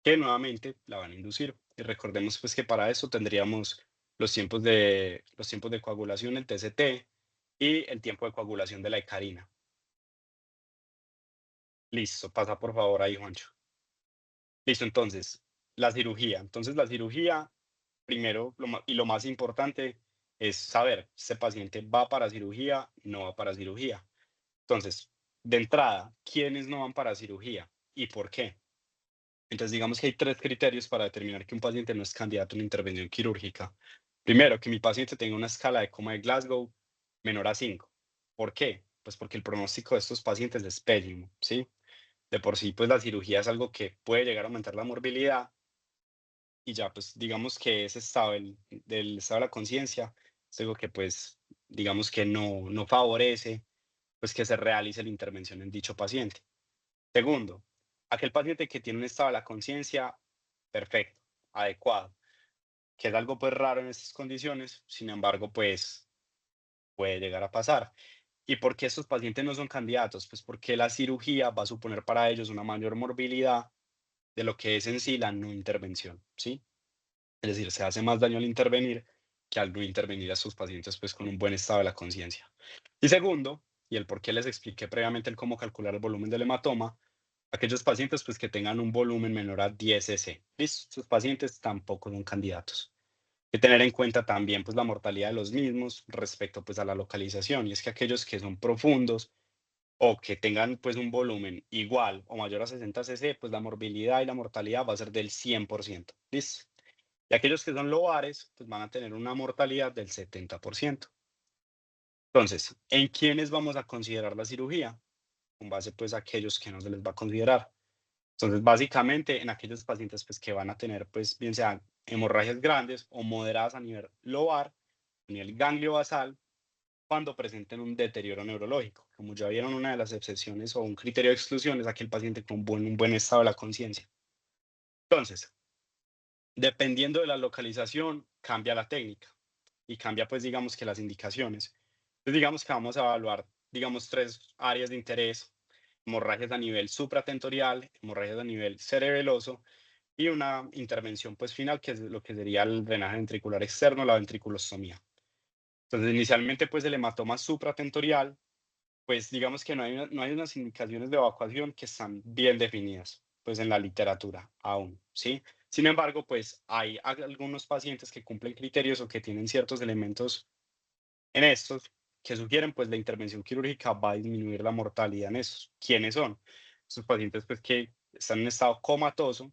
que nuevamente la van a inducir. Y recordemos pues que para eso tendríamos los tiempos de coagulación, el TCT, y el tiempo de coagulación de la hecarina. Listo, pasa por favor ahí, Juancho. Listo, entonces, la cirugía. Entonces, la cirugía, primero y lo más importante es saber, ¿este paciente va para cirugía? ¿No va para cirugía? Entonces, de entrada, ¿quiénes no van para cirugía? ¿Y por qué? Entonces, digamos que hay tres criterios para determinar que un paciente no es candidato a una intervención quirúrgica. Primero, que mi paciente tenga una escala de coma de Glasgow menor a 5. ¿Por qué? Pues porque el pronóstico de estos pacientes es pésimo, ¿sí? De por sí, pues la cirugía es algo que puede llegar a aumentar la morbilidad y ya, pues digamos que ese estado del estado de la conciencia es algo que pues digamos que no favorece pues que se realice la intervención en dicho paciente. Segundo, aquel paciente que tiene un estado de la conciencia perfecto, adecuado, que es algo pues raro en estas condiciones, sin embargo, pues puede llegar a pasar. ¿Y por qué estos pacientes no son candidatos? Pues porque la cirugía va a suponer para ellos una mayor morbilidad de lo que es en sí la no intervención, ¿sí? Es decir, se hace más daño al intervenir que al no intervenir a sus pacientes pues con un buen estado de la conciencia. Y segundo, y el por qué les expliqué previamente el cómo calcular el volumen del hematoma, aquellos pacientes pues que tengan un volumen menor a 10 cc. ¿Listo? Sus pacientes tampoco son candidatos. Hay que tener en cuenta también pues la mortalidad de los mismos respecto pues a la localización y es que aquellos que son profundos o que tengan pues un volumen igual o mayor a 60 cc, pues la morbilidad y la mortalidad va a ser del 100%. ¿Listo? Y aquellos que son lobares, pues van a tener una mortalidad del 70%. Entonces, ¿en quiénes vamos a considerar la cirugía? Con base pues a aquellos que no se les va a considerar. Entonces, básicamente en aquellos pacientes pues que van a tener pues bien sean hemorragias grandes o moderadas a nivel lobar, a nivel ganglio basal, cuando presenten un deterioro neurológico. Como ya vieron, una de las excepciones o un criterio de exclusión es aquel paciente con un buen estado de la conciencia. Entonces, dependiendo de la localización, cambia la técnica y cambia, pues, digamos que las indicaciones. Entonces, digamos que vamos a evaluar, digamos, tres áreas de interés: hemorragias a nivel supratentorial, hemorragias a nivel cerebeloso y una intervención, pues, final, que es lo que sería el drenaje ventricular externo, la ventriculostomía. Entonces, inicialmente, pues, el hematoma supratentorial, pues digamos que no hay unas indicaciones de evacuación que están bien definidas, pues en la literatura aún, ¿sí? Sin embargo, pues hay algunos pacientes que cumplen criterios o que tienen ciertos elementos en estos que sugieren pues la intervención quirúrgica va a disminuir la mortalidad en estos. ¿Quiénes son? Esos pacientes pues que están en estado comatoso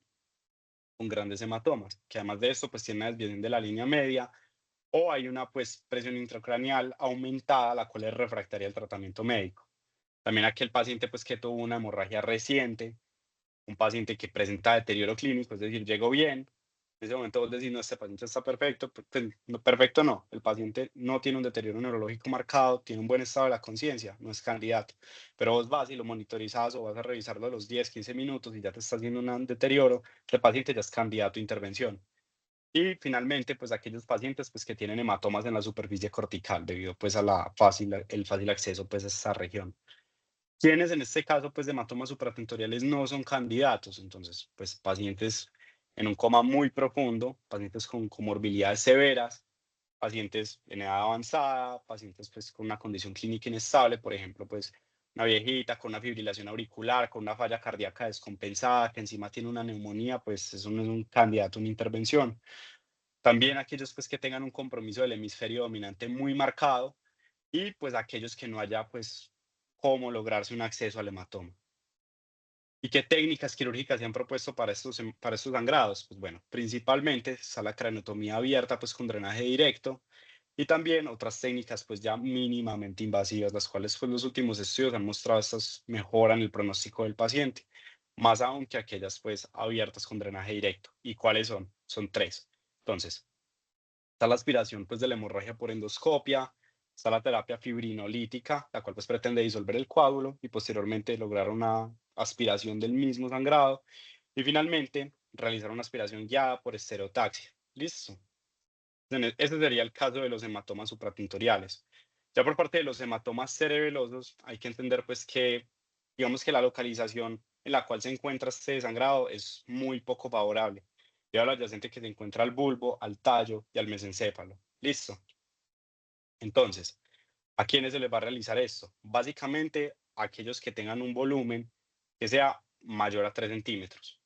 con grandes hematomas, que además de esto pues tienen una desviación de la línea media o hay una pues presión intracraneal aumentada, la cual es refractaria al tratamiento médico. También aquel paciente pues que tuvo una hemorragia reciente, un paciente que presenta deterioro clínico, es decir, llegó bien. En ese momento vos decís, no, este paciente está perfecto, pues, no, perfecto no, el paciente no tiene un deterioro neurológico marcado, tiene un buen estado de la conciencia, no es candidato. Pero vos vas y lo monitorizas o vas a revisarlo a los 10, 15 minutos y ya te está haciendo un deterioro, el paciente ya es candidato a intervención. Y finalmente, pues aquellos pacientes pues que tienen hematomas en la superficie cortical debido pues a el fácil acceso pues a esa región. Quienes en este caso, pues, de hematomas supratentoriales no son candidatos. Entonces, pues, pacientes en un coma muy profundo, pacientes con comorbilidades severas, pacientes en edad avanzada, pacientes, pues, con una condición clínica inestable, por ejemplo, pues, una viejita con una fibrilación auricular, con una falla cardíaca descompensada, que encima tiene una neumonía, pues, eso no es un candidato a una intervención. También aquellos, pues, que tengan un compromiso del hemisferio dominante muy marcado, y pues aquellos que no haya pues cómo lograrse un acceso al hematoma. ¿Y qué técnicas quirúrgicas se han propuesto para estos sangrados? Pues bueno, principalmente está la craneotomía abierta pues con drenaje directo y también otras técnicas pues ya mínimamente invasivas, las cuales pues los últimos estudios han mostrado estas mejoran el pronóstico del paciente, más aún que aquellas pues abiertas con drenaje directo. ¿Y cuáles son? Son tres. Entonces, está la aspiración pues de la hemorragia por endoscopia, está la terapia fibrinolítica, la cual pues pretende disolver el coágulo y posteriormente lograr una aspiración del mismo sangrado y finalmente realizar una aspiración guiada por estereotaxia. Listo. Ese sería el caso de los hematomas supratentoriales. Ya por parte de los hematomas cerebelosos, hay que entender pues que, digamos que la localización en la cual se encuentra este sangrado es muy poco favorable, debido a lo adyacente que se encuentra al bulbo, al tallo y al mesencéfalo. Listo. Entonces, ¿a quiénes se les va a realizar esto? Básicamente, a aquellos que tengan un volumen que sea mayor a 3 centímetros.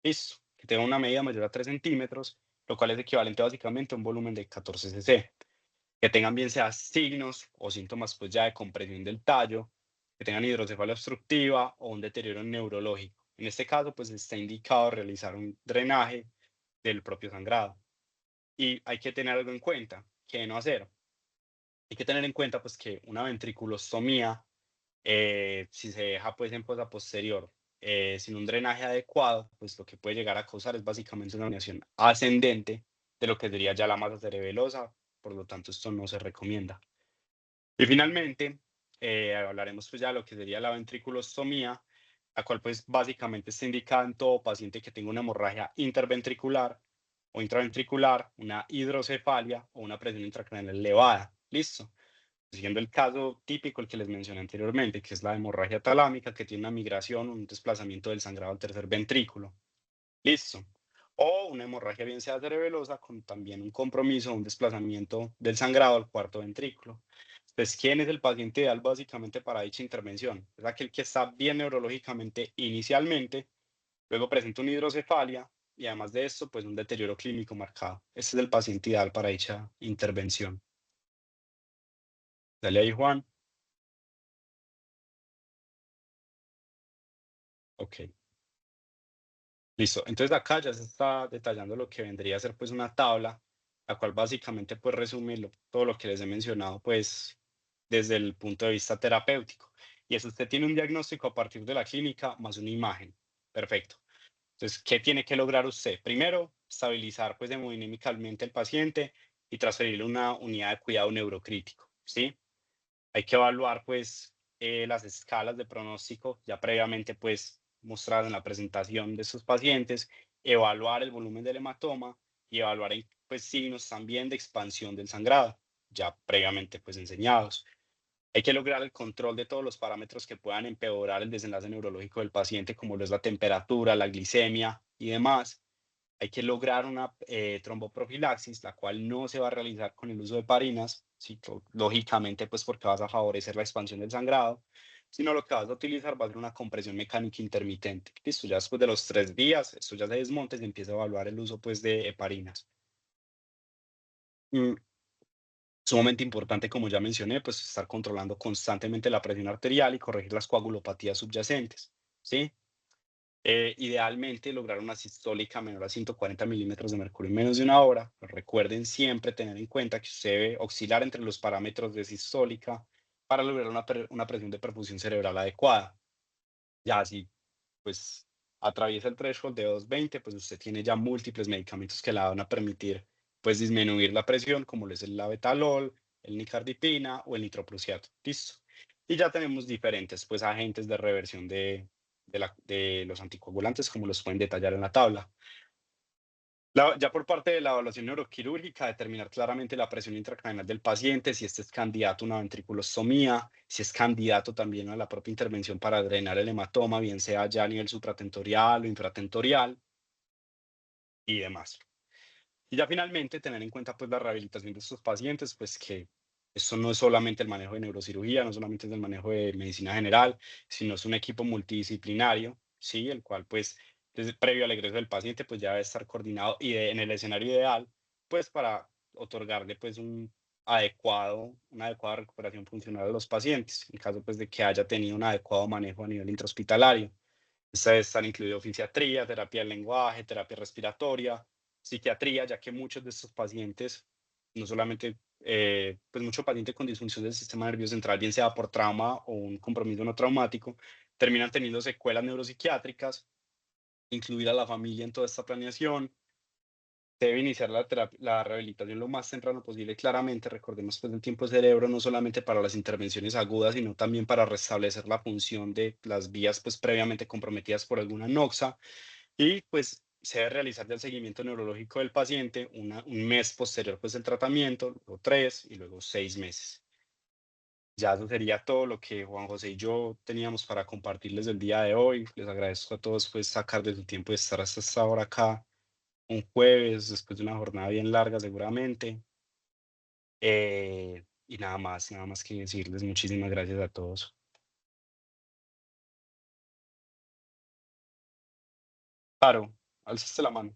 Listo. Que tenga una medida mayor a 3 centímetros, lo cual es equivalente básicamente a un volumen de 14 cc. Que tengan bien sea signos o síntomas pues ya de compresión del tallo, que tengan hidrocefalia obstructiva o un deterioro neurológico. En este caso, pues está indicado realizar un drenaje del propio sangrado. Y hay que tener algo en cuenta, que no hacer. Hay que tener en cuenta pues que una ventriculostomía, si se deja pues en posa posterior, sin un drenaje adecuado, pues lo que puede llegar a causar es básicamente una herniación ascendente de lo que sería ya la masa cerebelosa, por lo tanto esto no se recomienda. Y finalmente, hablaremos pues ya de lo que sería la ventriculostomía, la cual pues básicamente está indicada en todo paciente que tenga una hemorragia interventricular o intraventricular, una hidrocefalia o una presión intracraneal elevada. ¿Listo? Siguiendo el caso típico, el que les mencioné anteriormente, que es la hemorragia talámica, que tiene una migración, un desplazamiento del sangrado al tercer ventrículo. Listo. O una hemorragia bien sea cerebelosa con también un compromiso, un desplazamiento del sangrado al cuarto ventrículo. Entonces, ¿quién es el paciente ideal básicamente para dicha intervención? Es aquel que está bien neurológicamente inicialmente, luego presenta una hidrocefalia y además de esto, pues un deterioro clínico marcado. Este es el paciente ideal para dicha intervención. Dale ahí, Juan. Ok, listo. Entonces acá ya se está detallando lo que vendría a ser pues una tabla, la cual básicamente pues resume todo lo que les he mencionado pues desde el punto de vista terapéutico. Y es usted tiene un diagnóstico a partir de la clínica más una imagen. Perfecto. Entonces, ¿qué tiene que lograr usted? Primero, estabilizar pues hemodinámicamente al paciente y transferirle una unidad de cuidado neurocrítico, ¿sí? Hay que evaluar pues las escalas de pronóstico ya previamente pues mostradas en la presentación de estos pacientes, evaluar el volumen del hematoma y evaluar pues signos también de expansión del sangrado, ya previamente pues enseñados. Hay que lograr el control de todos los parámetros que puedan empeorar el desenlace neurológico del paciente, como lo es la temperatura, la glicemia y demás. Hay que lograr una tromboprofilaxis, la cual no se va a realizar con el uso de heparinas, sí, lógicamente, pues porque vas a favorecer la expansión del sangrado, sino lo que vas a utilizar va a ser una compresión mecánica intermitente. Listo, ya después de los 3 días, esto ya se desmonta y se empieza a evaluar el uso pues de heparinas. Mm, Sumamente importante, como ya mencioné, pues estar controlando constantemente la presión arterial y corregir las coagulopatías subyacentes, ¿sí? Idealmente lograr una sistólica menor a 140 milímetros de mercurio en menos de una hora. Pero recuerden siempre tener en cuenta que usted debe oscilar entre los parámetros de sistólica para lograr una presión de perfusión cerebral adecuada. Ya si pues atraviesa el threshold de 220, pues usted tiene ya múltiples medicamentos que le van a permitir pues disminuir la presión, como lo es el labetalol, el nicardipina o el nitroprusiato. Listo. Y ya tenemos diferentes pues agentes de reversión de los anticoagulantes, como los pueden detallar en la tabla. Ya por parte de la evaluación neuroquirúrgica, determinar claramente la presión intracraneal del paciente, si este es candidato a una ventriculostomía, si es candidato también a la propia intervención para drenar el hematoma, bien sea ya a nivel supratentorial o infratentorial y demás. Y ya finalmente tener en cuenta pues la rehabilitación de estos pacientes, pues que esto no es solamente el manejo de neurocirugía, no solamente es el manejo de medicina general, sino es un equipo multidisciplinario, ¿sí? El cual pues desde previo al egreso del paciente pues ya debe estar coordinado y en el escenario ideal pues para otorgarle pues una adecuada recuperación funcional a los pacientes, en caso pues de que haya tenido un adecuado manejo a nivel intrahospitalario. Estas están incluidos fisiatría, terapia del lenguaje, terapia respiratoria, psiquiatría, ya que muchos de estos pacientes, no solamente, pues mucho paciente con disfunción del sistema nervioso central, bien sea por trauma o un compromiso no traumático, terminan teniendo secuelas neuropsiquiátricas, incluir a la familia en toda esta planeación. Debe iniciar la rehabilitación lo más temprano posible, claramente. Recordemos pues el tiempo de cerebro no solamente para las intervenciones agudas, sino también para restablecer la función de las vías pues previamente comprometidas por alguna noxa. Y pues se debe realizar ya el seguimiento neurológico del paciente un mes posterior pues el tratamiento, luego 3 y luego 6 meses. Ya eso sería todo lo que Juan José y yo teníamos para compartirles el día de hoy. Les agradezco a todos pues sacar de su tiempo y estar hasta esta hora acá un jueves, después de una jornada bien larga seguramente. Y nada más que decirles muchísimas gracias a todos. Claro, alzaste la mano.